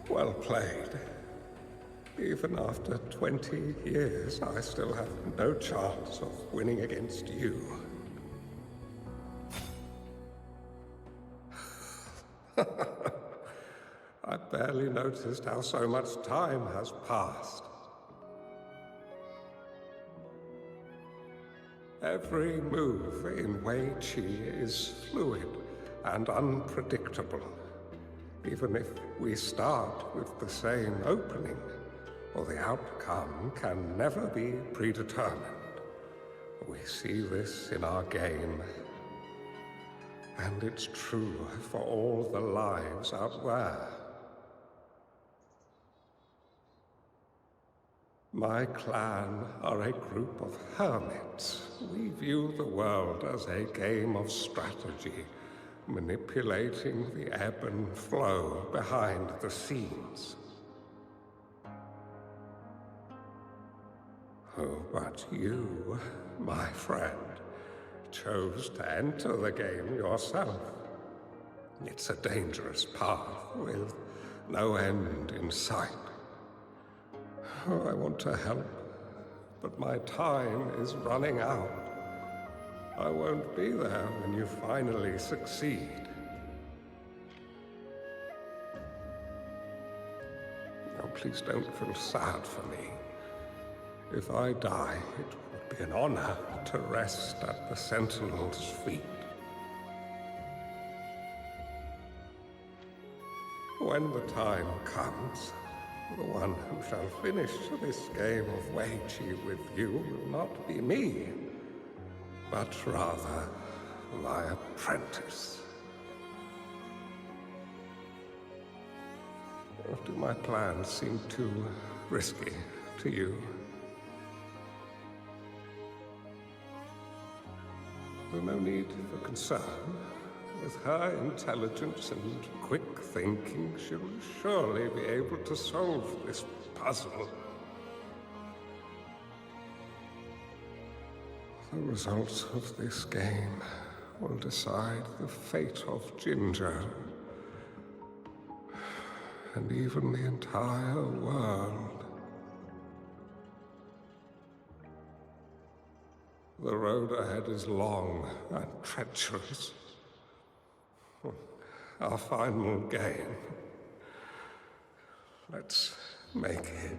Well played. Even after 20 years, I still have no chance of winning against you. I barely noticed how so much time has passed. Every move in Wei Qi is fluid and unpredictable. Even if we start with the same opening, or the outcome can never be predetermined. We see this in our game. And it's true for all the lives out there. My clan are a group of hermits. We view the world as a game of strategy, manipulating the ebb and flow behind the scenes. Oh, but you, my friend, chose to enter the game yourself. It's a dangerous path with no end in sight. Oh, I want to help, but my time is running out. I won't be there when you finally succeed. Now, please don't feel sad for me. If I die, it would be an honor to rest at the Sentinel's feet. When the time comes, the one who shall finish this game of Wei Qi with you will not be me, but rather my apprentice. Or do my plans seem too risky to you? There's no need for concern. With her intelligence and quick thinking, she'll surely be able to solve this puzzle. The results of this game will decide the fate of Jinzhou, and even the entire world. The road ahead is long and treacherous. Our final game. Let's make it.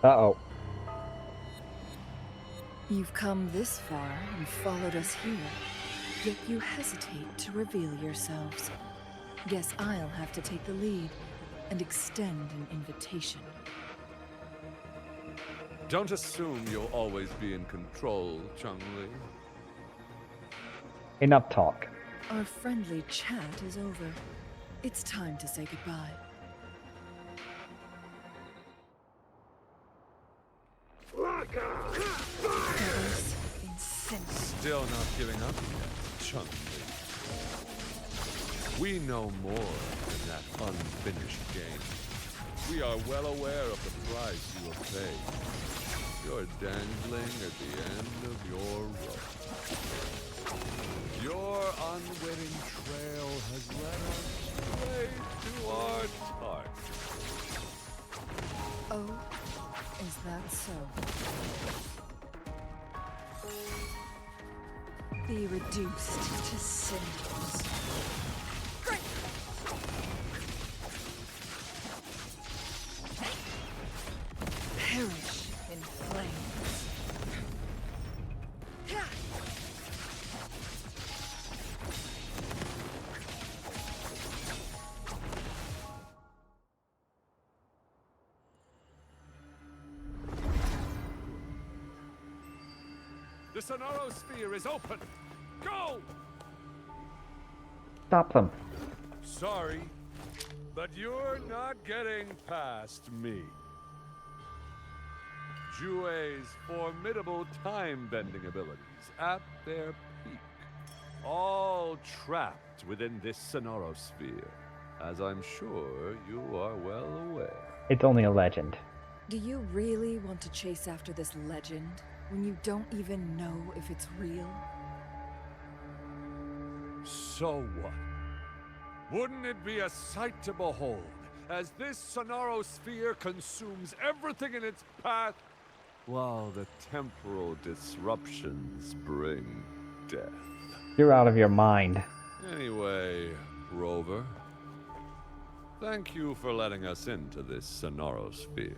Uh-oh. You've come this far and followed us here, yet you hesitate to reveal yourselves. Guess I'll have to take the lead and extend an invitation. Don't assume you'll always be in control, Changli. Enough talk. Our friendly chat is over. It's time to say goodbye. Still not giving up yet, Changli. We know more than that unfinished game. We are well aware of the price you have paid. You're dangling at the end of your rope. Your unwitting trail has led us straight to our target. Oh, is that so? Be reduced to cinders. Perish in flames. The Sonoro Sphere is open! Go! Stop them. Sorry, but you're not getting past me. Jue's formidable time-bending abilities at their peak, all trapped within this Sonoro Sphere, as I'm sure you are well aware. It's only a legend. Do you really want to chase after this legend when you don't even know if it's real? So what? Wouldn't it be a sight to behold, as this Sonoro Sphere consumes everything in its path, while the temporal disruptions bring death? You're out of your mind. Anyway, Rover, thank you for letting us into this Sonoro Sphere.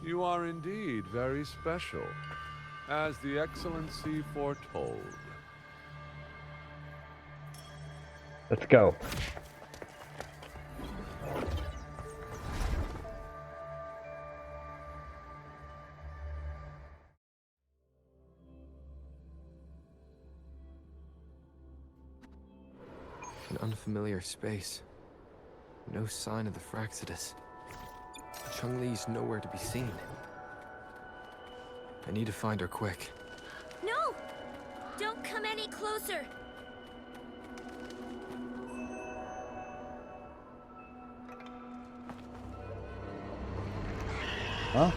You are indeed very special, as the Excellency foretold. Let's go. An unfamiliar space. No sign of the Fractsidus. Changli's nowhere to be seen. I need to find her quick. No! Don't come any closer! Huh?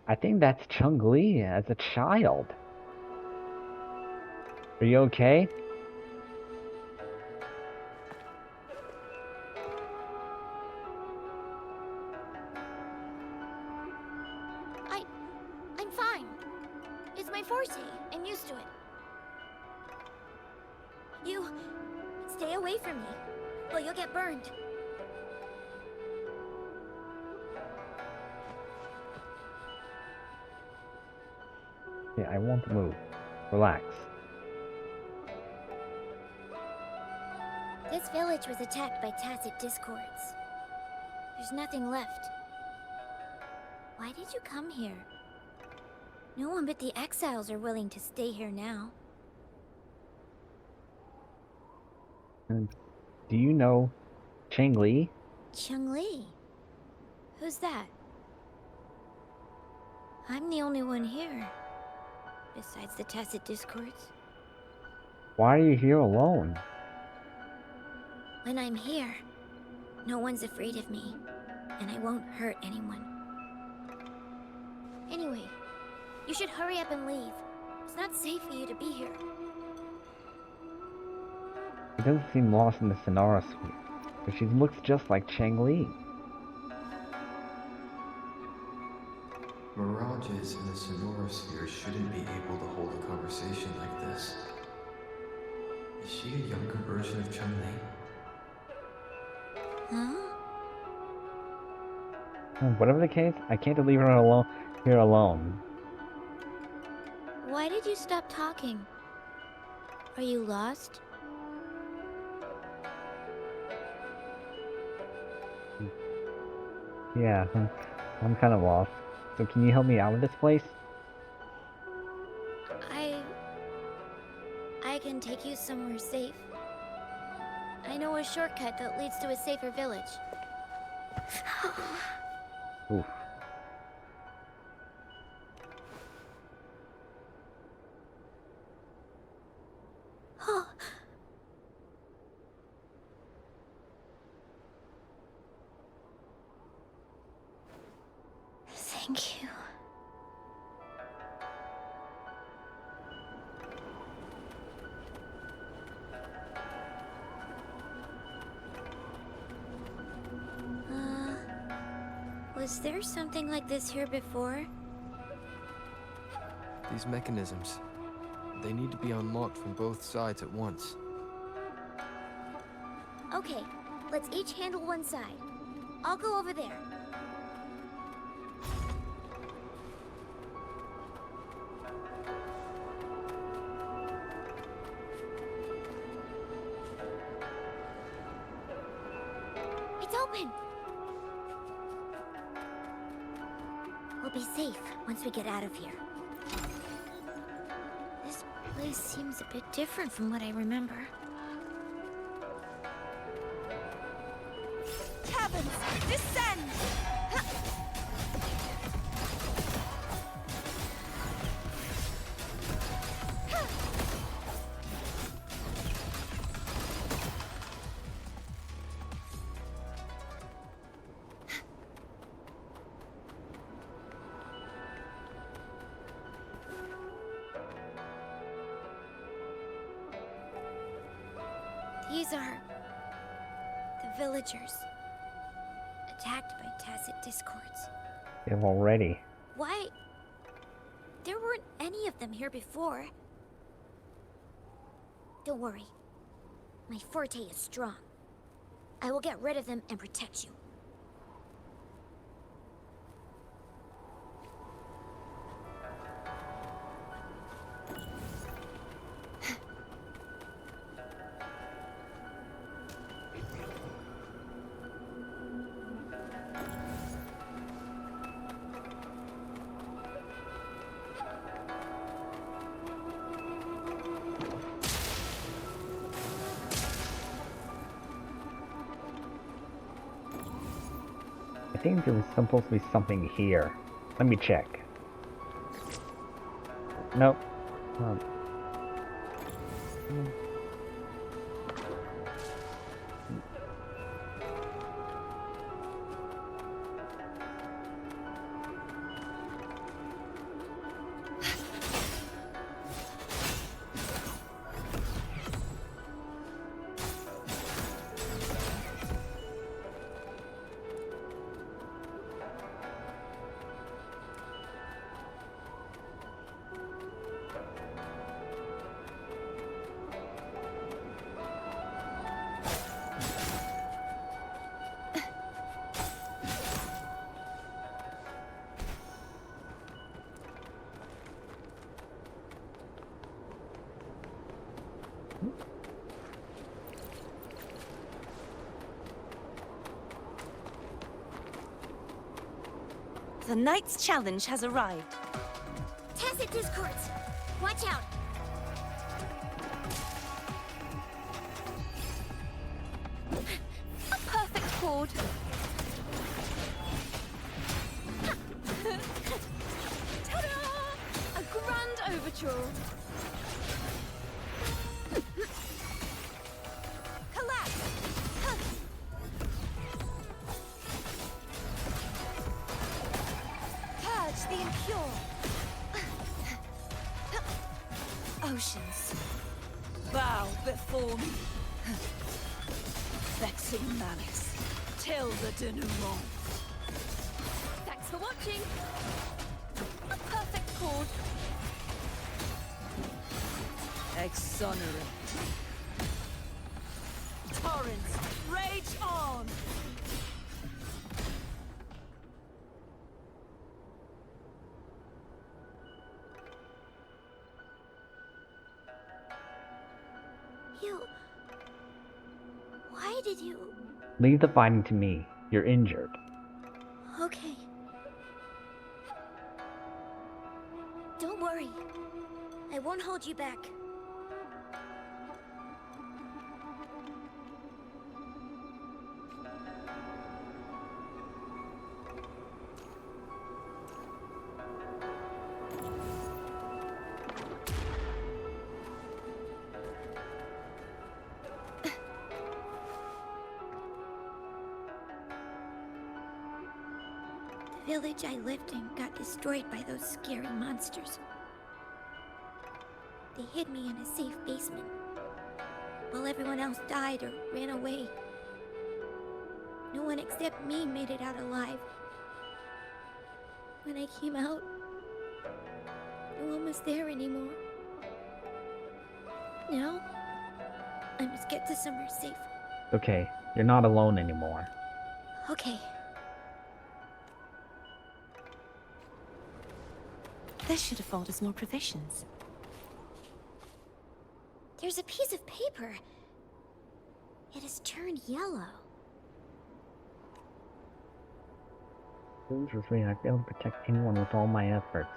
I think that's Changli as a child. Are you okay? I'm fine. It's my forte. I'm used to it. You stay away from me, or you'll get burned. Yeah, I won't move. Relax. This village was attacked by tacit discords. There's nothing left. Why did you come here? No one but the exiles are willing to stay here now. Do you know Changli? Changli? Who's that? I'm the only one here. Besides the tacit discords. Why are you here alone? When I'm here, no one's afraid of me, and I won't hurt anyone. Anyway, you should hurry up and leave. It's not safe for you to be here. She doesn't seem lost in the Sonara Suite, but she looks just like Changli. Mirages in the Sonoro Sphere shouldn't be able to hold a conversation like this. Is she a younger version of Changli? Huh? Whatever the case, I can't leave her alone here alone. Why did you stop talking? Are you lost? Yeah, I'm kind of lost. So can you help me out of this place? I can take you somewhere safe. I know a shortcut that leads to a safer village. Oof. Oh. Thank you. Was there something like this here before? These mechanisms, they need to be unlocked from both sides at once. Okay, let's each handle one side. I'll go over there. open. We'll be safe once we get out of here. This place seems a bit different from what I remember. Caverns, descend! These are the villagers, attacked by tacit discords. They've already. Why? There weren't any of them here before. Don't worry. My forte is strong. I will get rid of them and protect you. I think there was supposed to be something here. Let me check. Nope. The Knight's challenge has arrived. Tacit discords! Watch out! A perfect chord. Ta-da! A grand overture. Collapse! Purge the impure. Oceans, bow before me. Vexing malice, till the denouement. Thanks for watching! A perfect chord. Exonerate. Torrents, rage on! Why did you... Leave the fighting to me. You're injured. Okay. Don't worry. I won't hold you back. The village I lived in got destroyed by those scary monsters. They hid me in a safe basement, while everyone else died or ran away. No one except me made it out alive. When I came out, no one was there anymore. Now, I must get to somewhere safe. Okay, you're not alone anymore. Okay. This should afford us more provisions. There's a piece of paper. It has turned yellow. Dangerously, I failed to protect anyone with all my efforts.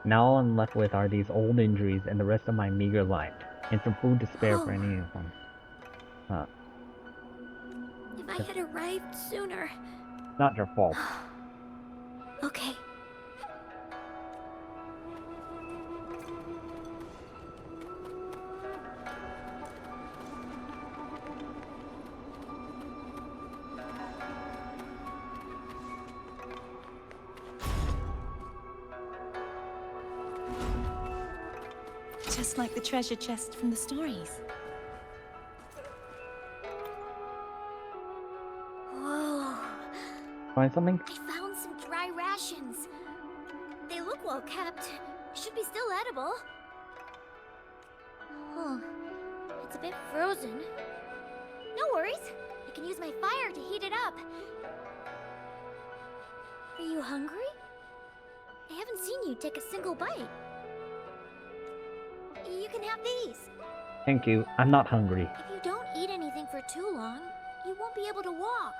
Now all I'm left with are these old injuries and the rest of my meager life, and some food to spare for anyone. Huh. If I had arrived sooner. Not your fault. Okay. Just like the treasure chest from the stories. Whoa. Find something? I found some dry rations. They look well kept. Should be still edible. Oh, it's a bit frozen. No worries. I can use my fire to heat it up. Are you hungry? I haven't seen you take a single bite. You can have these. Thank you. I'm not hungry. If you don't eat anything for too long, you won't be able to walk.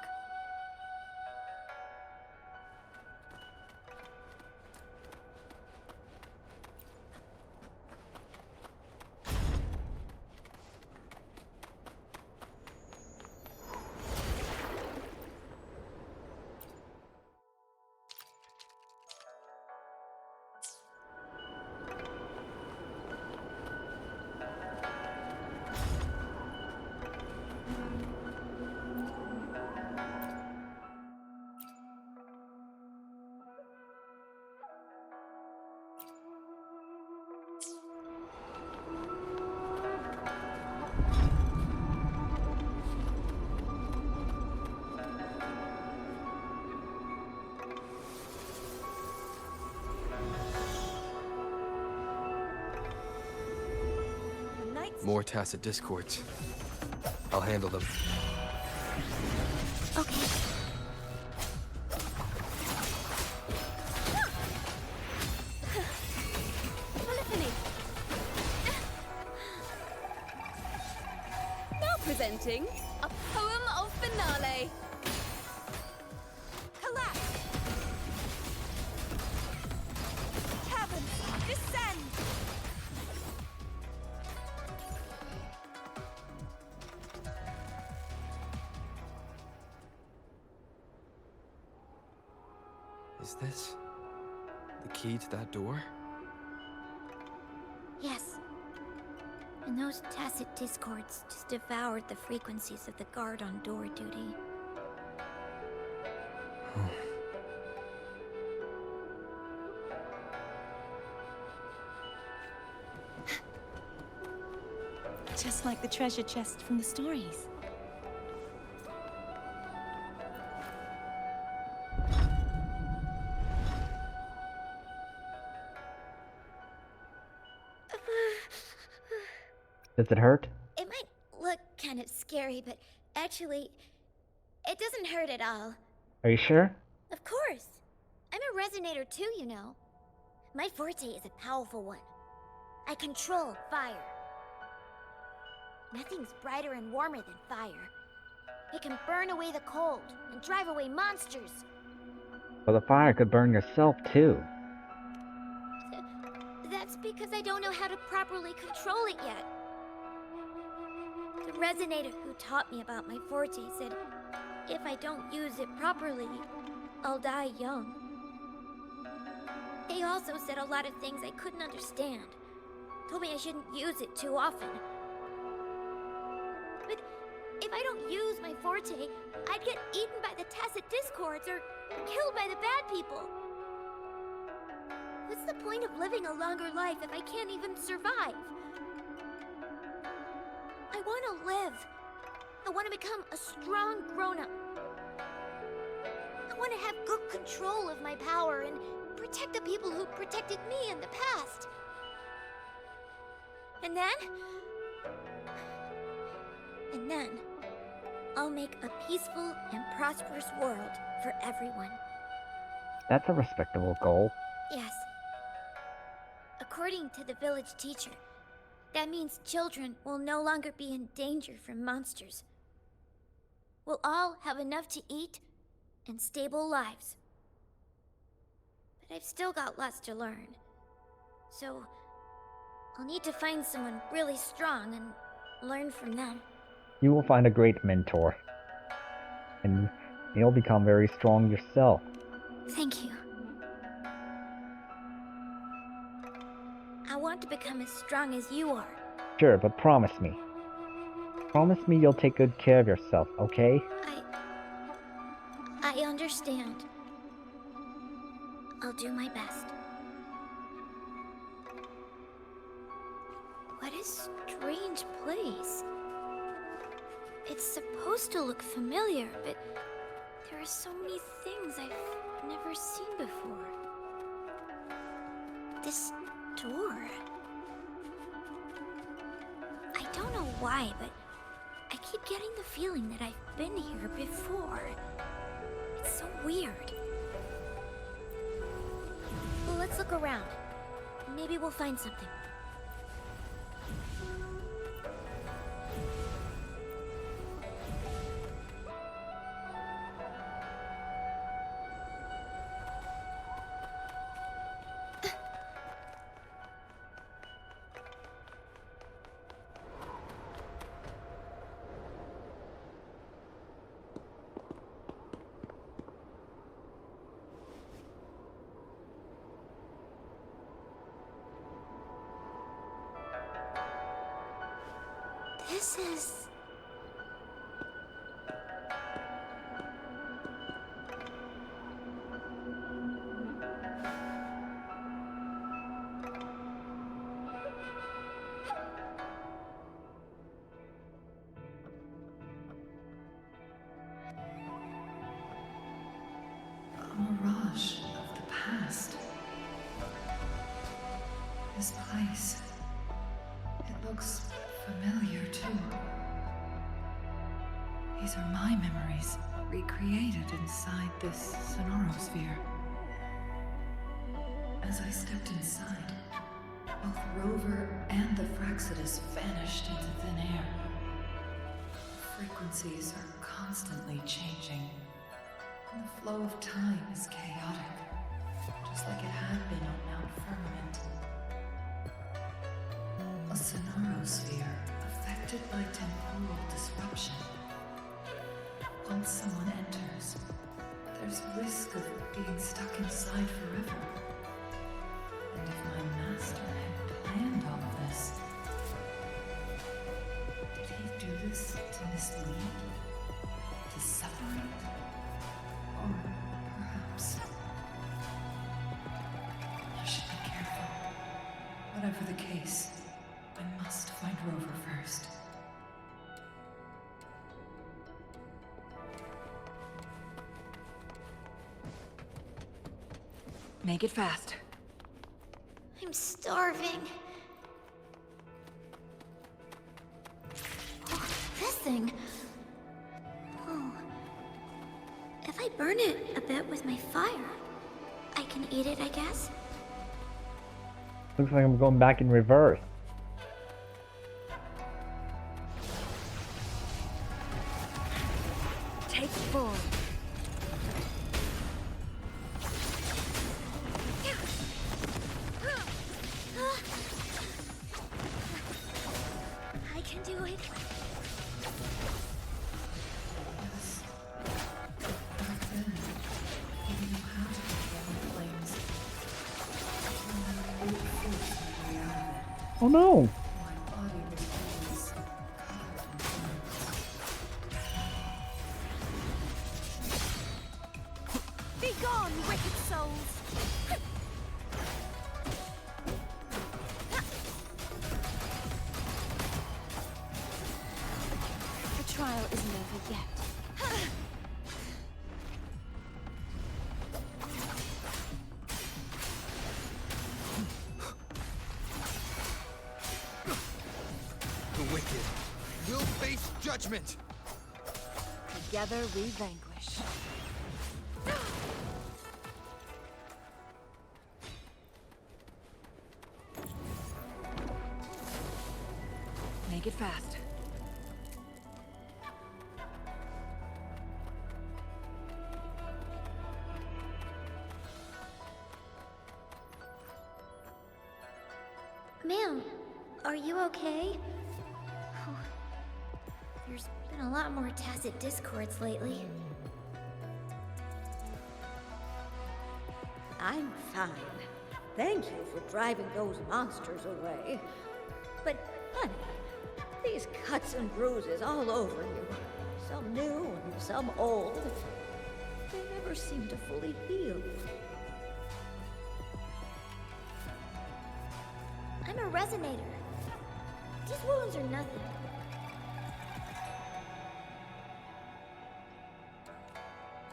More tacit discords. I'll handle them. Okay. Now presenting a poem of finale. Collapse. Heavens, descend. Is this the key to that door? Yes. And those tacit discords just devoured the frequencies of the guard on door duty. Just like the treasure chest from the stories. Does it hurt? It might look kind of scary, but actually, it doesn't hurt at all. Are you sure? Of course. I'm a resonator too, you know. My forte is a powerful one. I control fire. Nothing's brighter and warmer than fire. It can burn away the cold and drive away monsters. Well, the fire could burn yourself too. That's because I don't know how to properly control it yet. The resonator who taught me about my forte said, if I don't use it properly, I'll die young. They also said a lot of things I couldn't understand. Told me I shouldn't use it too often. But if I don't use my forte, I'd get eaten by the tacit discords or killed by the bad people. What's the point of living a longer life if I can't even survive? I want to live. I want to become a strong grown-up. I want to have good control of my power and protect the people who protected me in the past. And then, I'll make a peaceful and prosperous world for everyone. That's a respectable goal. Yes. According to the village teacher, that means children will no longer be in danger from monsters. We'll all have enough to eat and stable lives. but I've still got lots to learn. So, I'll need to find someone really strong and learn from them. You will find a great mentor, and you'll become very strong yourself. Thank you. I want to become as strong as you are. Sure, but promise me. Promise me you'll take good care of yourself, okay? I understand. I'll do my best. What a strange place. It's supposed to look familiar, but there are so many things I've never seen before. This door. I don't know why, but I keep getting the feeling that I've been here before. It's so weird. Well, let's look around. Maybe we'll find something. This is... A mirage of the past. This place. It looks familiar too. These are my memories, recreated inside this sonorosphere. As I stepped inside, both Rover and the Fractsidus vanished into thin air. Frequencies are constantly changing, and the flow of time is chaotic, just like it had been on Mount Firmament. A sonorosphere affected by temporal disruption. Once someone enters, there's risk of being stuck inside forever. And if my master had planned all of this, did he do this to mislead? To separate? Or perhaps... I should be careful. Whatever the case, I must find Rover first. Make it fast. I'm starving. Oh, this thing. Oh. If I burn it a bit with my fire, I can eat it, I guess? Looks like I'm going back in reverse. Take full. I can do it. Yes. Back then, he knew how to control the flames. Only brute force would be out of it. Oh no! My body was always covered in flames. Be gone, wicked souls! The trial isn't over yet. The wicked will face judgment. Together we vanquish. Make it fast. Ma'am, are you okay? There's been a lot more tacit discords lately. I'm fine. Thank you for driving those monsters away. But, honey, these cuts and bruises all over you, some new and some old, they never seem to fully heal. I'm a resonator. These wounds are nothing.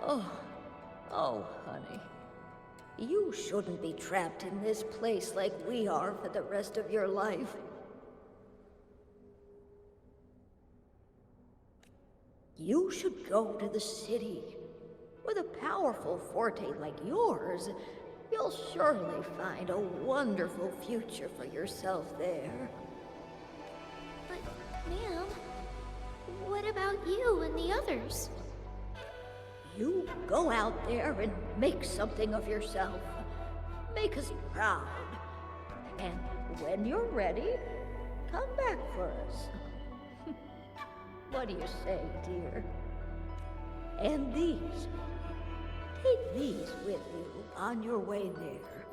Oh, honey. You shouldn't be trapped in this place like we are for the rest of your life. You should go to the city. With a powerful forte like yours, you'll surely find a wonderful future for yourself there. But, ma'am, what about you and the others? You go out there and make something of yourself. Make us proud. And when you're ready, come back for us. What do you say, dear? And these. Take these with you on your way there.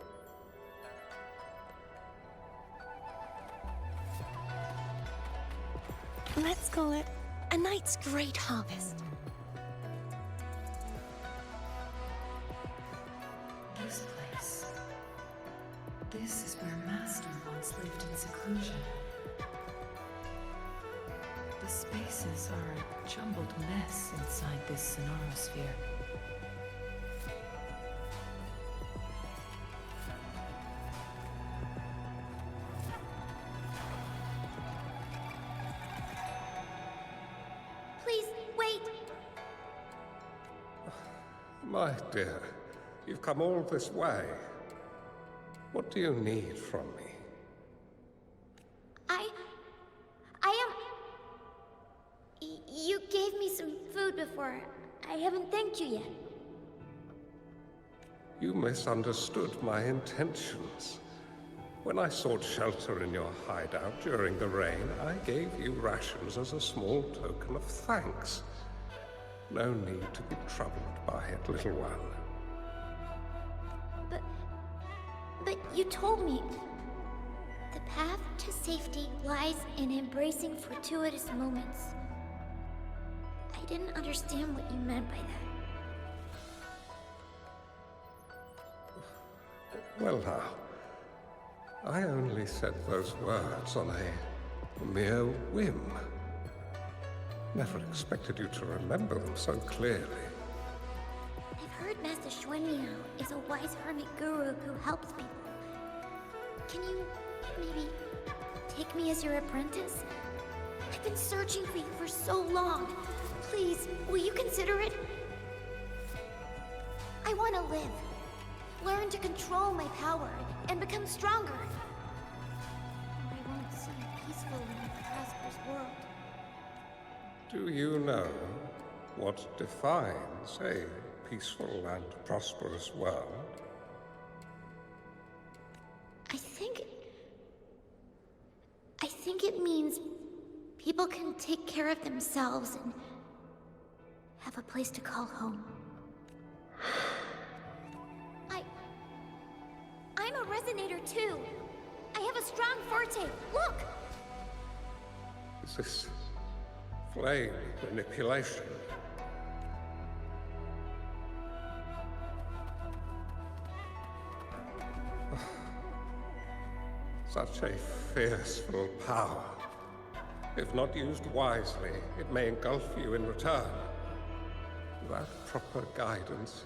Let's call it a night's great harvest. This place. This is where Master once lived in seclusion. The spaces are a jumbled mess inside this Sonarosphere. Please, wait! My dear, you've come all this way. What do you need from me? You gave me some food before. I haven't thanked you yet. You misunderstood my intentions. When I sought shelter in your hideout during the rain, I gave you rations as a small token of thanks. No need to be troubled by it, little one. But you told me the path to safety lies in embracing fortuitous moments. I didn't understand what you meant by that. Well now, I only said those words on a mere whim. Never expected you to remember them so clearly. I've heard Master Xuanmiao is a wise hermit guru who helps people. Can you maybe take me as your apprentice? I've been searching for you for so long. Please, will you consider it? I want to live. Learn to control my power and become stronger. I won't see a peaceful and prosperous world. Do you know what defines a peaceful and prosperous world? I think it means people can take care of themselves and have a place to call home. I'm a resonator too. I have a strong forte. Look! Is this flame manipulation? Such a fearful power. If not used wisely, it may engulf you in return. Without proper guidance,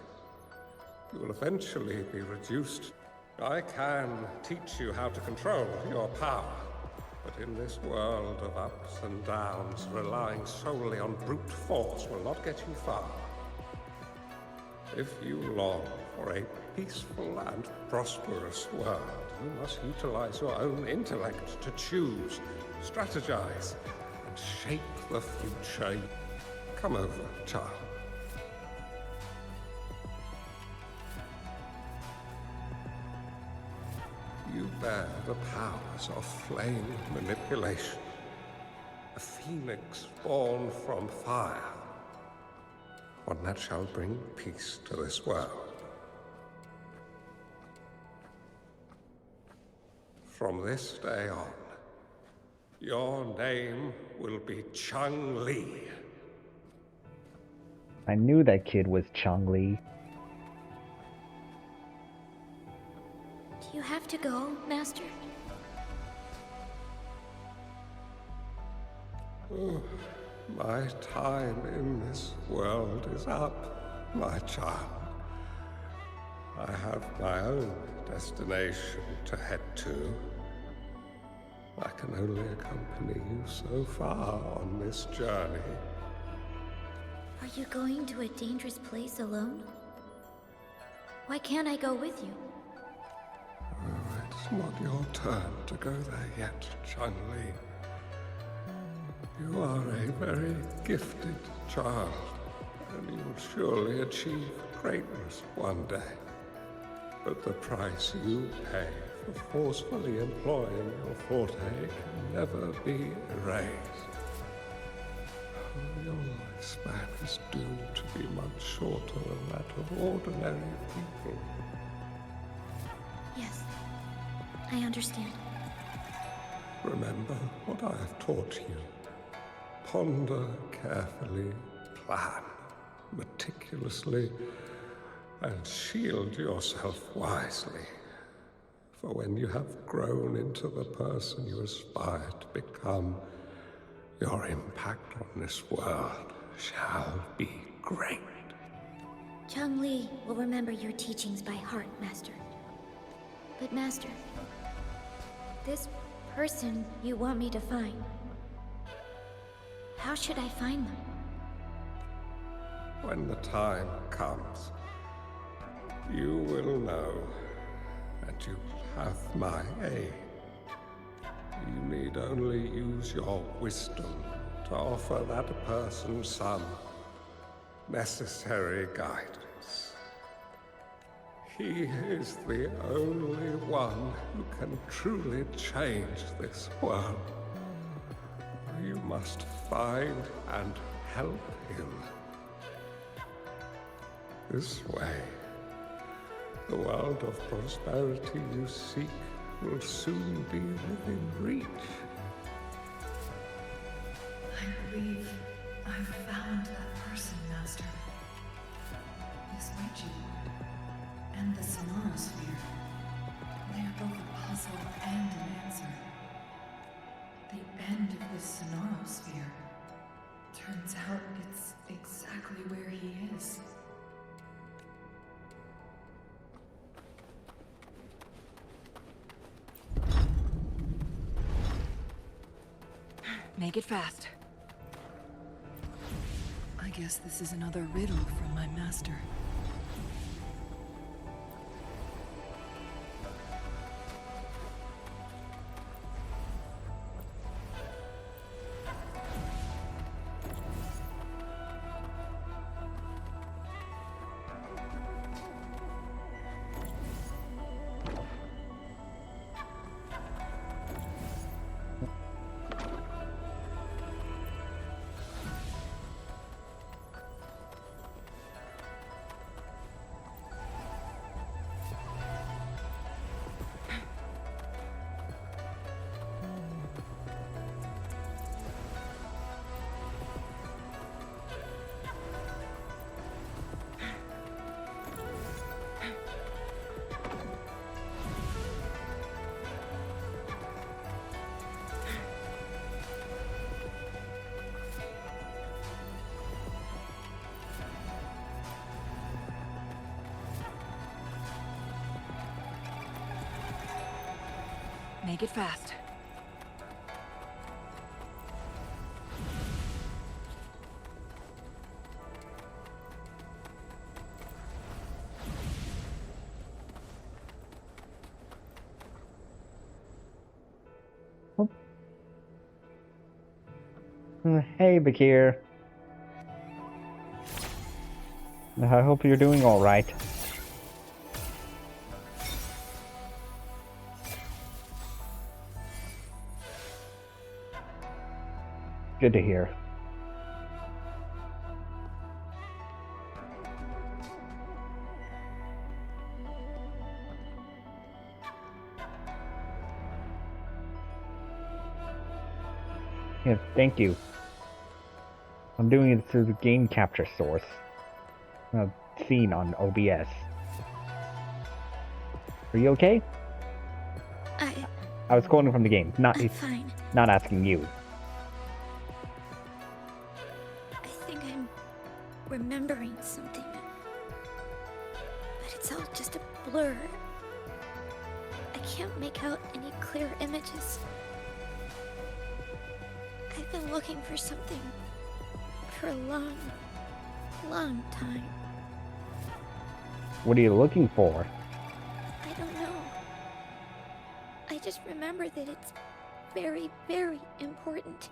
you will eventually be reduced. I can teach you how to control your power, but in this world of ups and downs, relying solely on brute force will not get you far. If you long for a peaceful and prosperous world, you must utilize your own intellect to choose, strategize, and shape the future. Come over, child. You bear the powers of flame manipulation. A phoenix born from fire. One that shall bring peace to this world. From this day on, your name will be Changli. I knew that kid was Changli. Do you have to go, Master? My time in this world is up, my child. I have my own destination to head to. I can only accompany you so far on this journey. Are you going to a dangerous place alone? Why can't I go with you? Oh, it's not your turn to go there yet, Changli. You are a very gifted child, and you will surely achieve greatness one day. But the price you pay for forcefully employing your forte can never be erased. Your lifespan is doomed to be much shorter than that of ordinary people. Yes, I understand. Remember what I have taught you. Ponder carefully, plan meticulously, and shield yourself wisely. For when you have grown into the person you aspire to become, your impact on this world shall be great. Changli will remember your teachings by heart, Master. But Master, this person you want me to find, how should I find them? When the time comes, you will know, and you will have my aid. You need only use your wisdom to offer that person some necessary guidance. He is the only one who can truly change this world. You must find and help him. This way, the world of prosperity you seek will soon be within reach. I believe I've found that person, Master. This Ouija board and the Sonorosphere. They are both a puzzle and an answer. The end of the Sonorosphere. Turns out it's exactly where he is. Make it fast. I guess this is another riddle from my master. Make it fast. Hey, Bakir. I hope you're doing all right. good to hear. Yeah, thank you. I'm doing it through the game capture source. Seen on OBS. Are you okay? I was quoting from the game, I'm fine. not asking you. I think I'm remembering something. But it's all just a blur. I can't make out any clear images. I've been looking for something for a long, long time. What are you looking for? I don't know. I just remember that it's very, very important.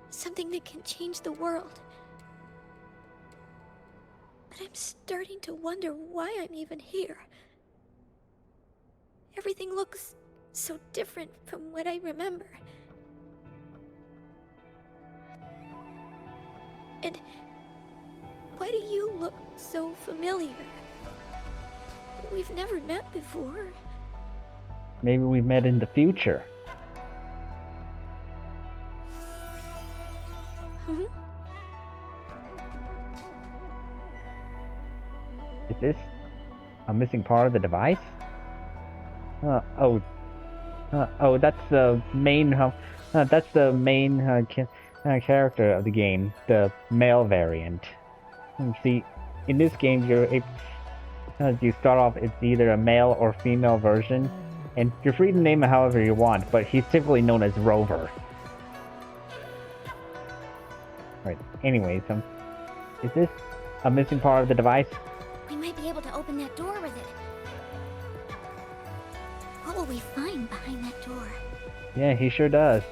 Something that can change the world. But I'm starting to wonder why I'm even here. Everything looks so different from what I remember. And why do you look so familiar? We've never met before. Maybe we met in the future. Hmm? Is this a missing part of the device? That's the main. That's the main character of the game, the male variant. See, in this game, you start off, it's either a male or female version, and you're free to name it however you want, but he's typically known as Rover. Right, anyways, is this a missing part of the device? We might be able to open that door with it. What will we find behind that door? Yeah, he sure does.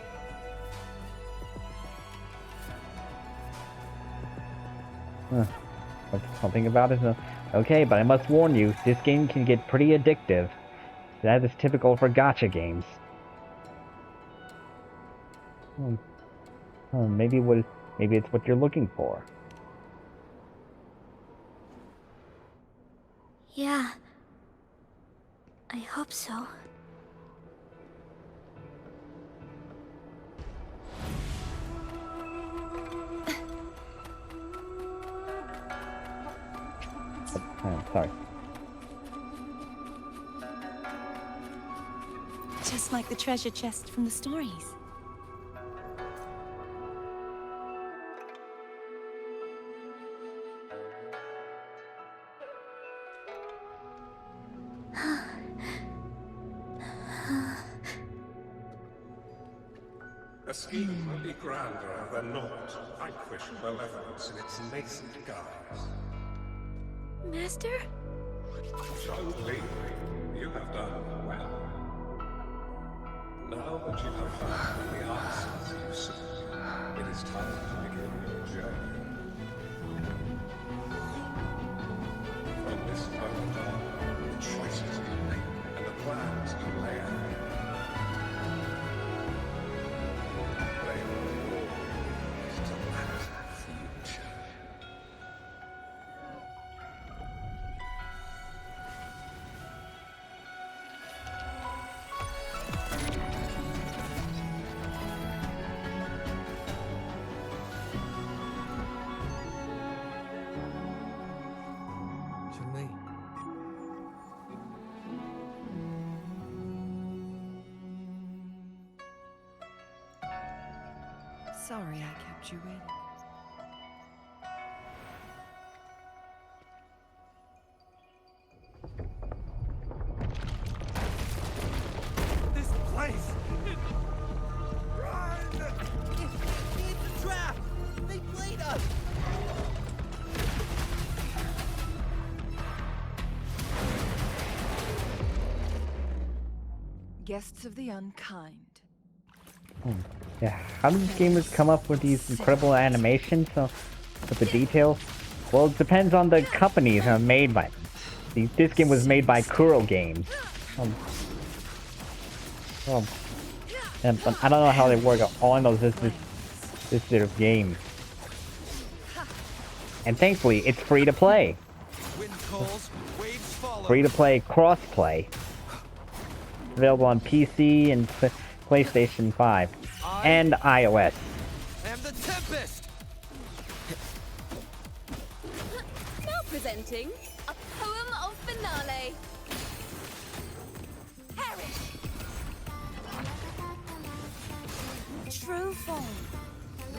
Something about it. Okay, but I must warn you, this game can get pretty addictive. That is typical for gacha games. Maybe it's what you're looking for. Yeah. I hope so. Sorry. Just like the treasure chest from the stories. A scheme might be grander than not to vanquish malevolence in its nascent guise. Master? Changli, you have done well. Now that you have found the answers you seek, it is time to begin your journey. From this moment on, the choices you make and the plans you lay out, they will all lead to that future. Changli. Sorry I kept you waiting. This place! Run! It's a trap! They played us! Guests of the unkind. Yeah, how do these gamers come up with these incredible animations with the details? Well, it depends on the companies made by them. This game was made by Kuro Games. And I don't know how they work. All I know is this this sort of game. And thankfully, it's free to play. Wind calls, waves follow. Free to play, cross-play. Available on PC and PlayStation 5 and iOS. And the tempest. Now presenting a poem of finale. Perish. True form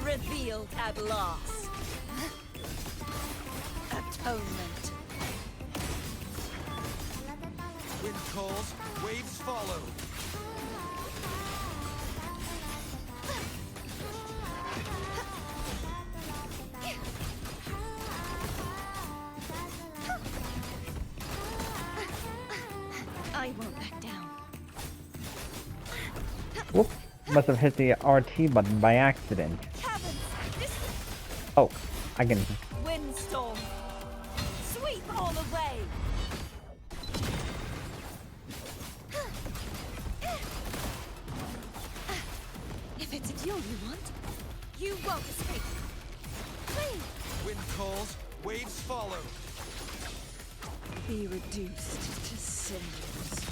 revealed at last. Atonement. Wind calls, waves follow. I won't back down. Whoop. Must have hit the RT button by accident. Oh, I can... Windstorm. Sweep all away. If it's a duel you want, you won't escape. Please. Wind calls, waves follow. Be reduced to cinders.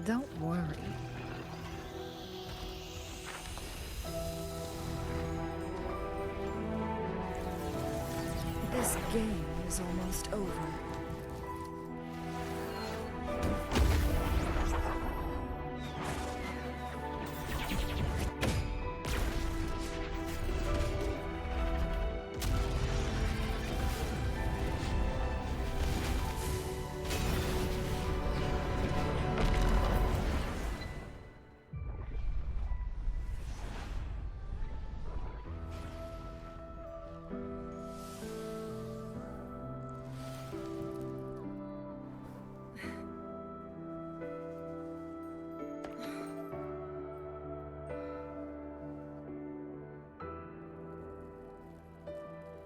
Don't worry. This game is almost over.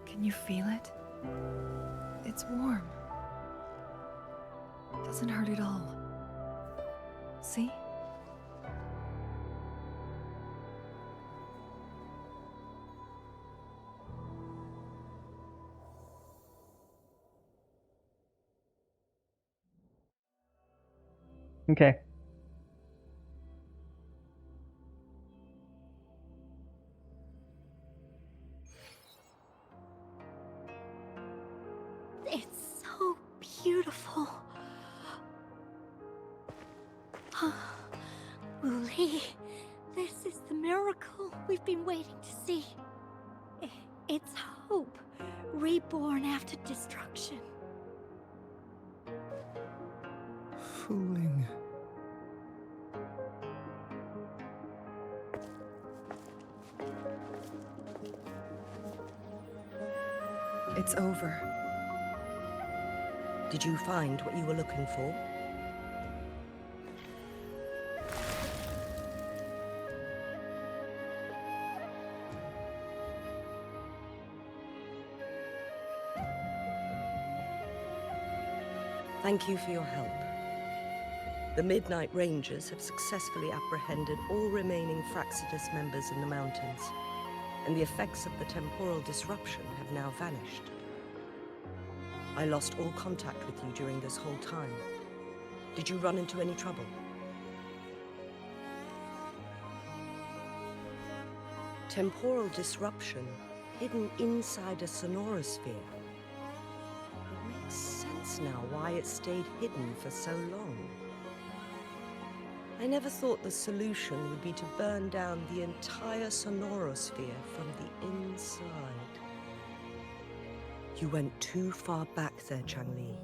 Can you feel it? It's warm. Doesn't hurt at all. See? Okay. It's so beautiful. Wooly, this is the miracle we've been waiting to see. It's hope, reborn after destruction. Fooling. It's over. Did you find what you were looking for? Thank you for your help. The Midnight Rangers have successfully apprehended all remaining Fractsidus members in the mountains, and the effects of the temporal disruption have now vanished. I lost all contact with you during this whole time. Did you run into any trouble? Temporal disruption hidden inside a sonorosphere. It makes sense now why it stayed hidden for so long. I never thought the solution would be to burn down the entire sonorosphere from the inside. You went too far back there, Changli.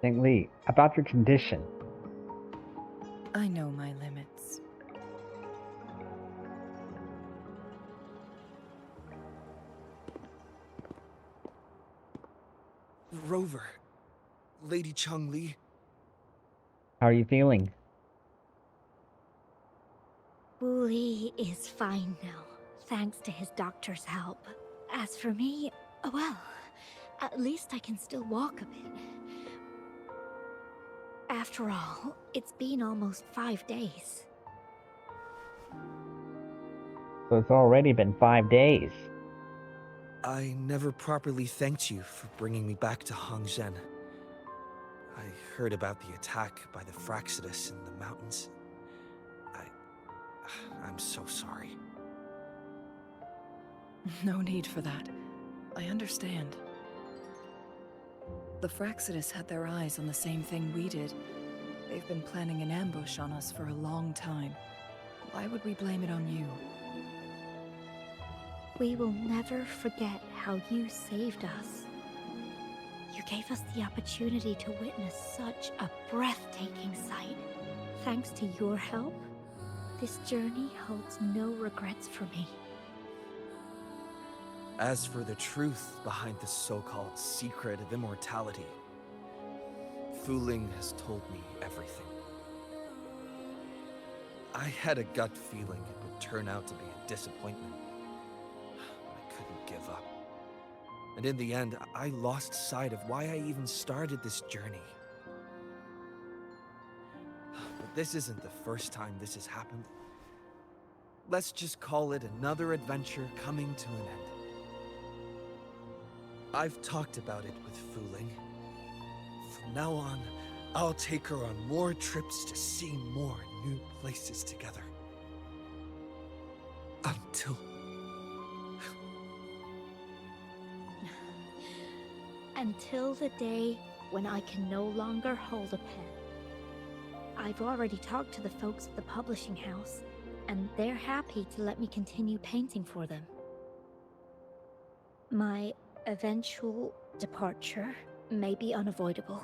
Changli, about your condition. I know my limits. Rover. Lady Changli. How are you feeling? Wu Li is fine now, thanks to his doctor's help. As for me, well, at least I can still walk a bit. After all, it's been almost 5 days. So it's already been 5 days. I never properly thanked you for bringing me back to Hongzhen. I heard about the attack by the Fractsidus in the mountains. I'm so sorry. No need for that. I understand. The Fractsidus had their eyes on the same thing we did. They've been planning an ambush on us for a long time. Why would we blame it on you? We will never forget how you saved us. You gave us the opportunity to witness such a breathtaking sight. Thanks to your help, this journey holds no regrets for me. As for the truth behind the so-called secret of immortality, Fu Ling has told me everything. I had a gut feeling it would turn out to be a disappointment. I couldn't give up. And in the end, I lost sight of why I even started this journey. But this isn't the first time this has happened. Let's just call it another adventure coming to an end. I've talked about it with Fu Ling. From now on, I'll take her on more trips to see more new places together. Until the day when I can no longer hold a pen. I've already talked to the folks at the publishing house, and they're happy to let me continue painting for them. My eventual departure may be unavoidable,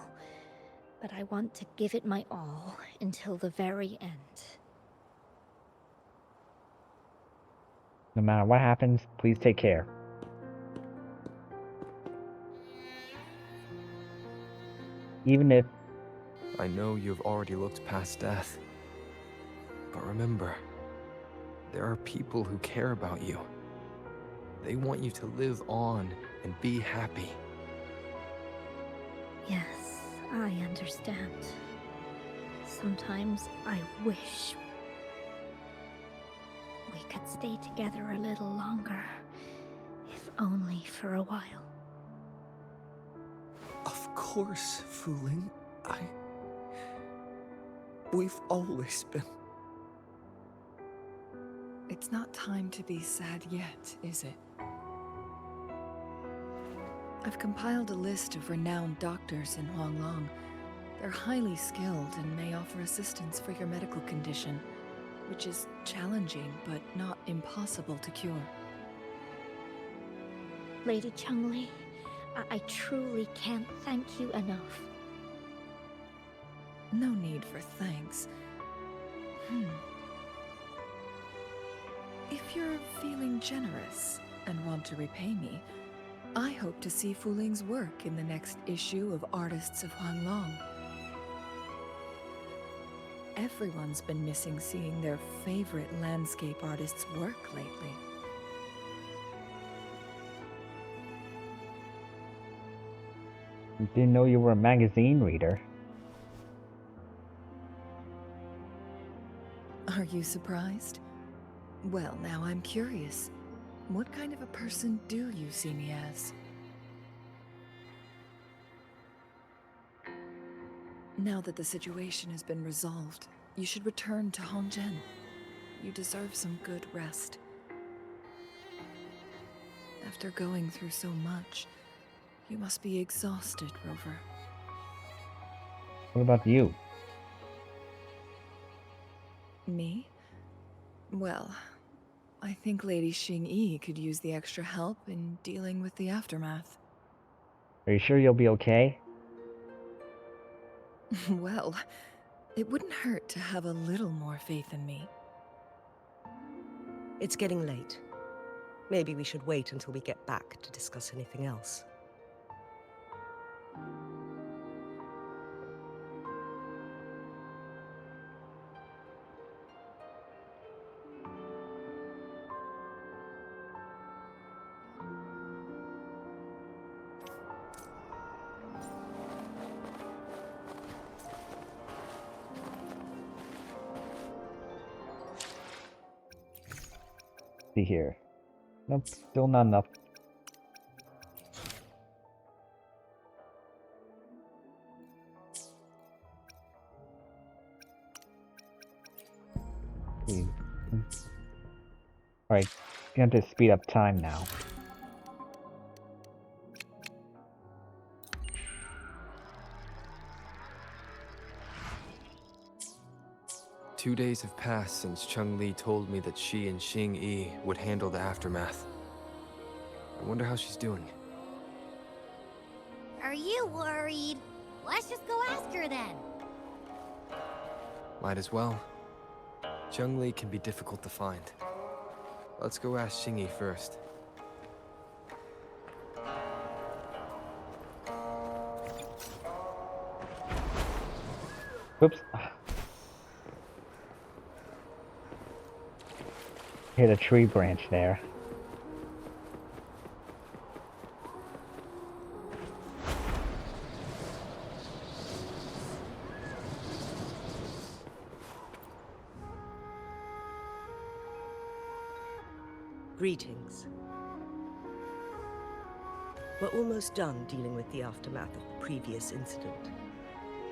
but I want to give it my all until the very end. No matter what happens, please take care. Even if... I know you've already looked past death. But remember, there are people who care about you. They want you to live on and be happy. Yes, I understand. Sometimes I wish we could stay together a little longer, if only for a while. Of course, Fu Ling. We've always been... It's not time to be sad yet, is it? I've compiled a list of renowned doctors in Huanglong. They're highly skilled and may offer assistance for your medical condition, which is challenging but not impossible to cure. Lady Changli, I truly can't thank you enough. No need for thanks. If you're feeling generous and want to repay me, I hope to see Fu Ling's work in the next issue of Artists of Huanglong. Everyone's been missing seeing their favorite landscape artists work lately. Didn't know you were a magazine reader. Are you surprised? Well, now I'm curious. What kind of a person do you see me as? Now that the situation has been resolved, you should return to Hongzhen. you deserve some good rest. After going through so much, you must be exhausted, Rover. What about you? Me? Well, I think Lady Xing-Yi could use the extra help in dealing with the aftermath. Are you sure you'll be okay? Well, it wouldn't hurt to have a little more faith in me. It's getting late. Maybe we should wait until we get back to discuss anything else. See here. Nope, still not enough. Alright, gonna have to speed up time now. Two days have passed since Changli told me that she and Xing-Yi would handle the aftermath. I wonder how she's doing. Are you worried? Let's just go ask her then. Might as well. Changli can be difficult to find. Let's go ask Xing-Yi first. Whoops. Hit a tree branch there. Greetings. We're almost done dealing with the aftermath of the previous incident.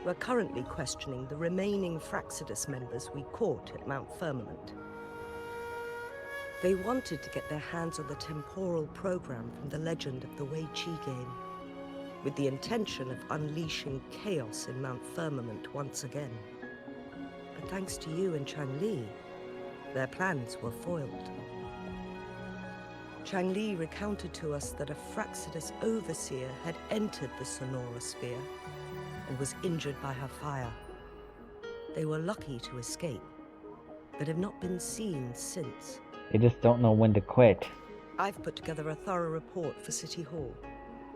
We're currently questioning the remaining Fractsidus members we caught at Mount Firmament. They wanted to get their hands on the temporal program from the legend of the Wei Qi game, with the intention of unleashing chaos in Mount Firmament once again. But thanks to you and Changli, their plans were foiled. Changli recounted to us that a Fractsidus overseer had entered the Sonora sphere and was injured by her fire. They were lucky to escape, but have not been seen since. They just don't know when to quit. I've put together a thorough report for City Hall.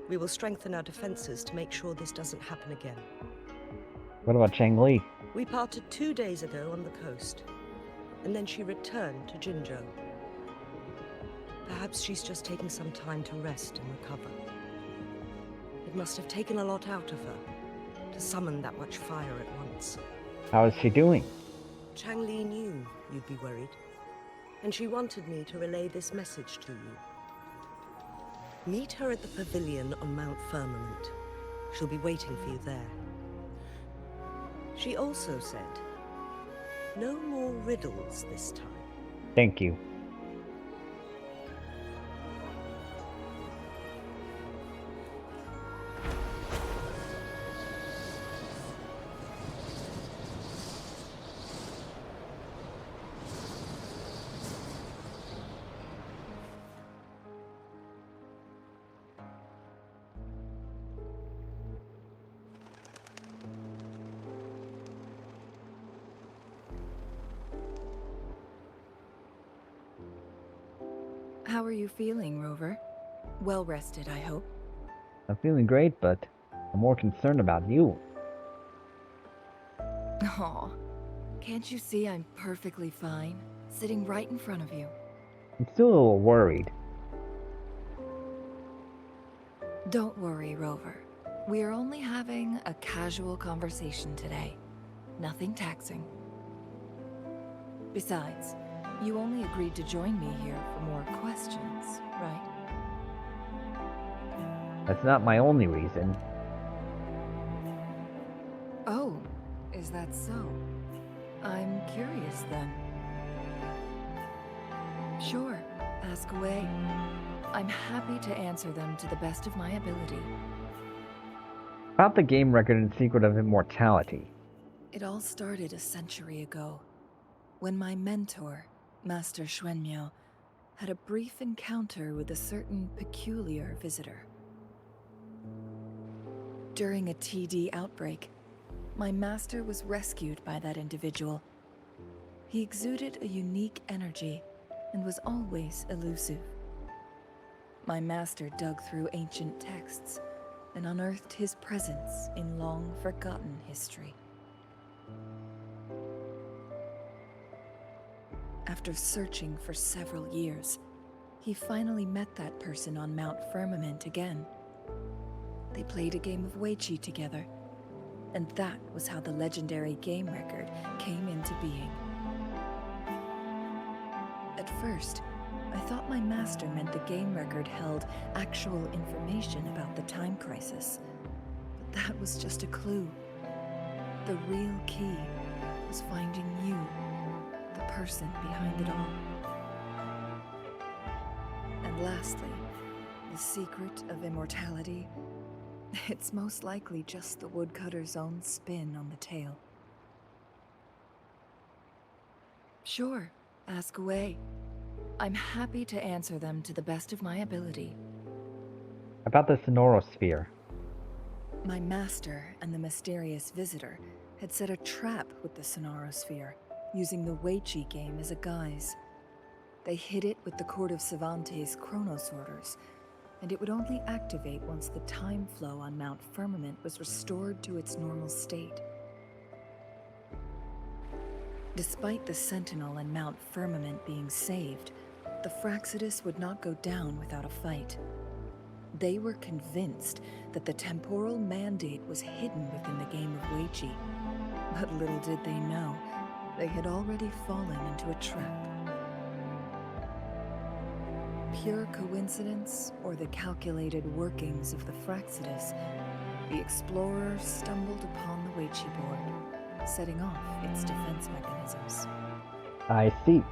We will strengthen our defenses to make sure this doesn't happen again. What about Changli? We parted 2 days ago on the coast, and then she returned to Jinzhou. Perhaps she's just taking some time to rest and recover. It must have taken a lot out of her to summon that much fire at once. How is she doing? Changli knew you'd be worried, and she wanted me to relay this message to you. Meet her at the pavilion on Mount Firmament. She'll be waiting for you there. She also said, no more riddles this time. Thank you. How are you feeling, Rover? Well rested, I hope. I'm feeling great, but I'm more concerned about you. Aw, can't you see I'm perfectly fine, sitting right in front of you? I'm still a little worried. Don't worry, Rover. We're only having a casual conversation today. Nothing taxing. Besides, you only agreed to join me here for more questions, right? That's not my only reason. Oh, is that so? I'm curious then. Sure, ask away. I'm happy to answer them to the best of my ability. About the game record and secret of immortality. It all started a century ago, when my mentor, Master Xuanmiao, had a brief encounter with a certain peculiar visitor. During a TD outbreak, my master was rescued by that individual. He exuded a unique energy and was always elusive. My master dug through ancient texts and unearthed his presence in long-forgotten history. After searching for several years, he finally met that person on Mount Firmament again. They played a game of Weiqi together, and that was how the legendary game record came into being. At first, I thought my master meant the game record held actual information about the time crisis, but that was just a clue. The real key was finding you, the person behind it all. And lastly, the secret of immortality. It's most likely just the woodcutter's own spin on the tale. Sure, ask away. I'm happy to answer them to the best of my ability. About the Sonorosphere. My master and the mysterious visitor had set a trap with the Sonorosphere, using the Weiqi game as a guise. They hid it with the Court of Cervantes' Chronos orders, and it would only activate once the time flow on Mount Firmament was restored to its normal state. Despite the Sentinel and Mount Firmament being saved, the Fractsidus would not go down without a fight. They were convinced that the temporal mandate was hidden within the game of Weiqi, but little did they know, they had already fallen into a trap. Pure coincidence or the calculated workings of the Fractsidus, the explorers stumbled upon the Weiqi board, setting off its defense mechanisms. I see.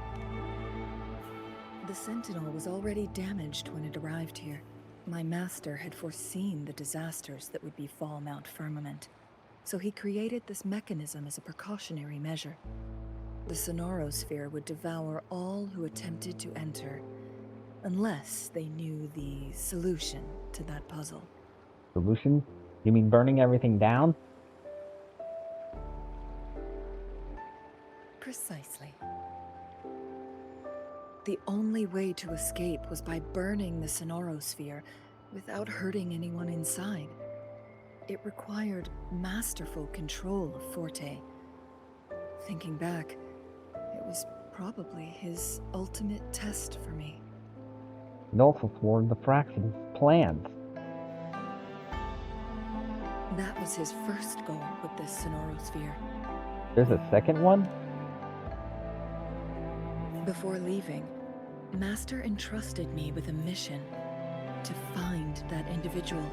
The Sentinel was already damaged when it arrived here. My master had foreseen the disasters that would befall Mount Firmament, so he created this mechanism as a precautionary measure. The Sonorosphere would devour all who attempted to enter, unless they knew the solution to that puzzle. Solution? You mean burning everything down? Precisely. The only way to escape was by burning the Sonorosphere without hurting anyone inside. It required masterful control of Forte. Thinking back, it was probably his ultimate test for me. And also thwarted the Fractsidus' plans. That was his first goal with this Sonorosphere. There's a second one? Before leaving, Master entrusted me with a mission to find that individual,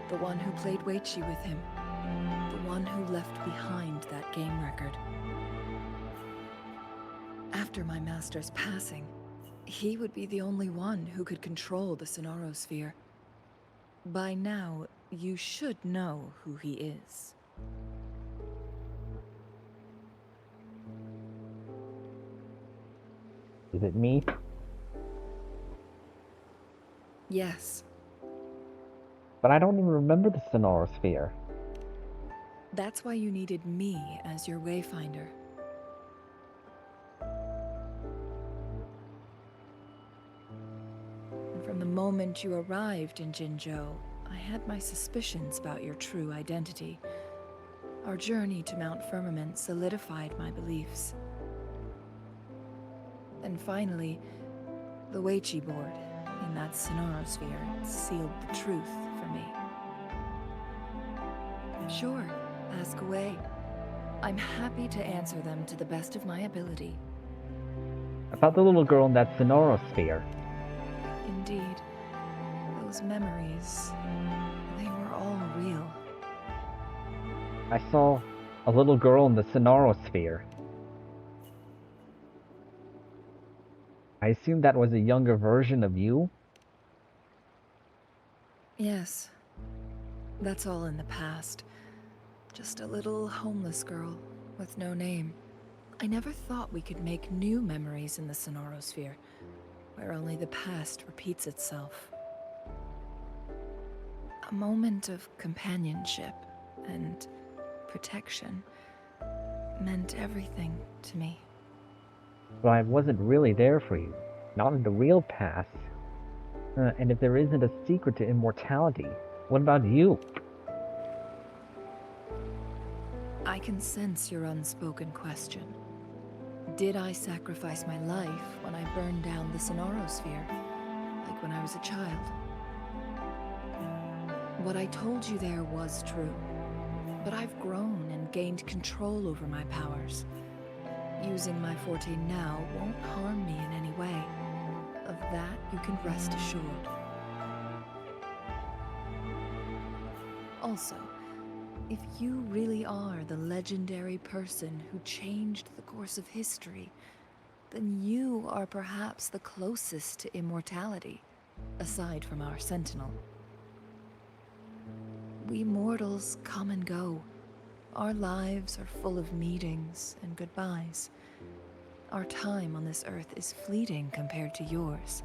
the one who played Weiqi with him, the one who left behind that game record. After my master's passing, he would be the only one who could control the Sonorosphere. By now, you should know who he is. Is it me? Yes. But I don't even remember the Sonorosphere. That's why you needed me as your wayfinder. And from the moment you arrived in Jinzhou, I had my suspicions about your true identity. Our journey to Mount Firmament solidified my beliefs. And finally, the Weiqi board in that Sonorosphere sealed the truth for me. Sure, ask away. I'm happy to answer them to the best of my ability. About the little girl in that Sonorosphere. Indeed, those memories, they were all real. I saw a little girl in the Sonorosphere. I assume that was a younger version of you? Yes. That's all in the past. Just a little homeless girl with no name. I never thought we could make new memories in the Sonorosphere, where only the past repeats itself. A moment of companionship and protection meant everything to me. But I wasn't really there for you. Not in the real past. And if there isn't a secret to immortality, what about you? I can sense your unspoken question. Did I sacrifice my life when I burned down the Sonorosphere, like when I was a child? What I told you there was true, but I've grown and gained control over my powers. Using my forte now won't harm me in any way. Of that, you can rest assured. Also, if you really are the legendary person who changed the course of history, then you are perhaps the closest to immortality, aside from our sentinel. We mortals come and go. Our lives are full of meetings and goodbyes. Our time on this earth is fleeting compared to yours,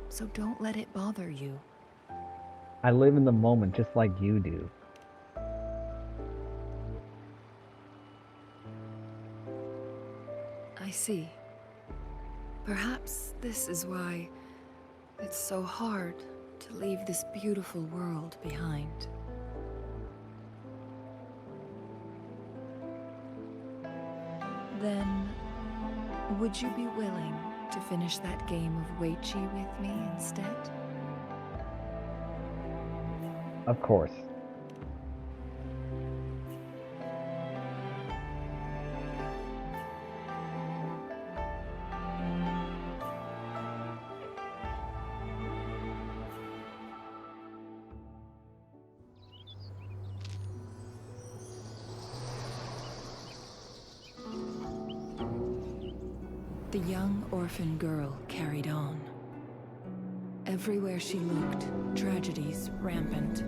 so don't let it bother you. I live in the moment just like you do. I see. Perhaps this is why it's so hard to leave this beautiful world behind. Then, would you be willing to finish that game of Weichi with me instead? Of course. The young orphan girl carried on. Everywhere she looked, tragedies rampant.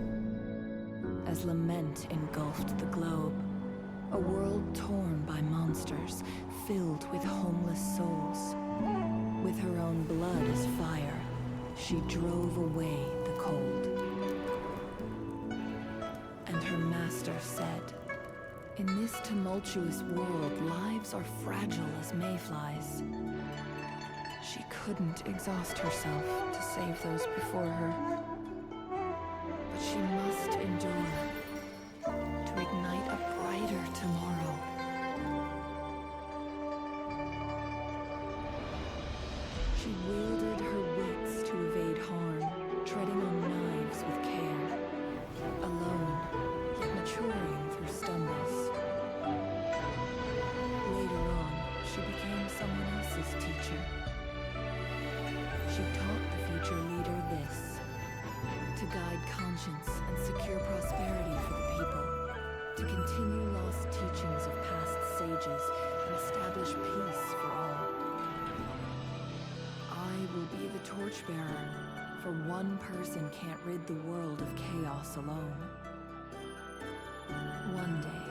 As lament engulfed the globe, a world torn by monsters, filled with homeless souls. With her own blood as fire, she drove away the cold. And her master said, "In this tumultuous world, lives are fragile as mayflies." She couldn't exhaust herself to save those before her. But she must endure to ignite a brighter tomorrow. She wielded her wits to evade harm, treading on knives with care. Alone, yet maturing through stumbles. Later on, she became someone else's teacher. She taught the future leader this: to guide conscience and secure prosperity for the people, to continue lost teachings of past sages and establish peace for all. I will be the torchbearer, for one person can't rid the world of chaos alone. One day,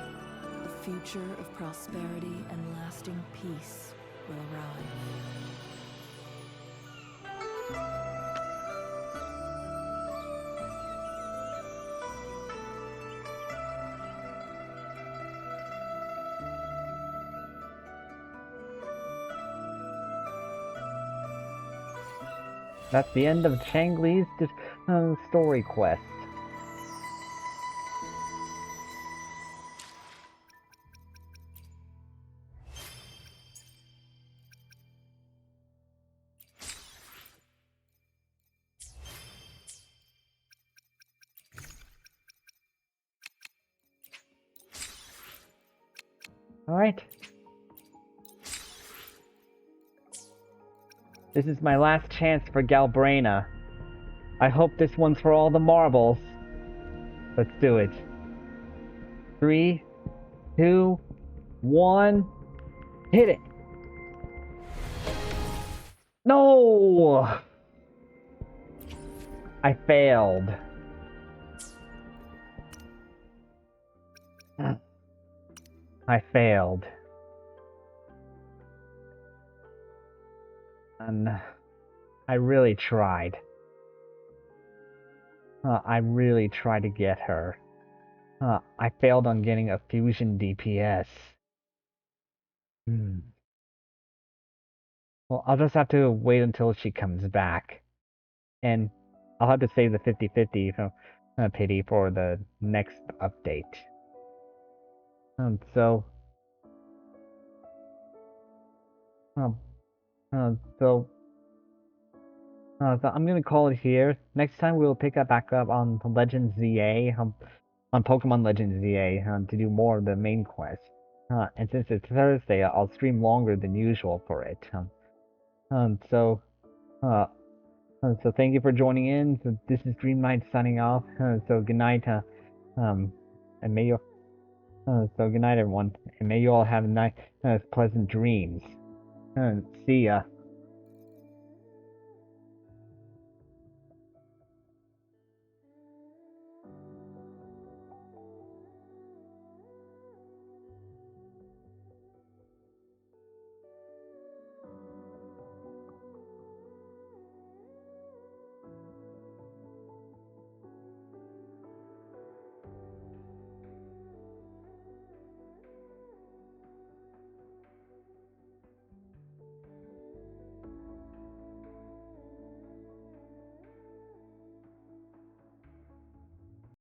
a future of prosperity and lasting peace will arrive. That's the end of Changli's story quest. Alright. This is my last chance for Galbraina. I hope this one's for all the marbles. Let's do it. 3, 2, 1, hit it! No! I failed. I failed. And I really tried. I really tried to get her. I failed on getting a fusion DPS. Well, I'll just have to wait until she comes back. And I'll have to save the 50-50 pity for the next update. So... so I'm gonna call it here. Next time we'll pick up back up on Legend ZA, on Pokemon Legend ZA, to do more of the main quest. And since it's Thursday, I'll stream longer than usual for it. So thank you for joining in. So this is Dream Knight signing off. So good night. And may you. So good night, everyone, and may you all have nice, pleasant dreams. See ya.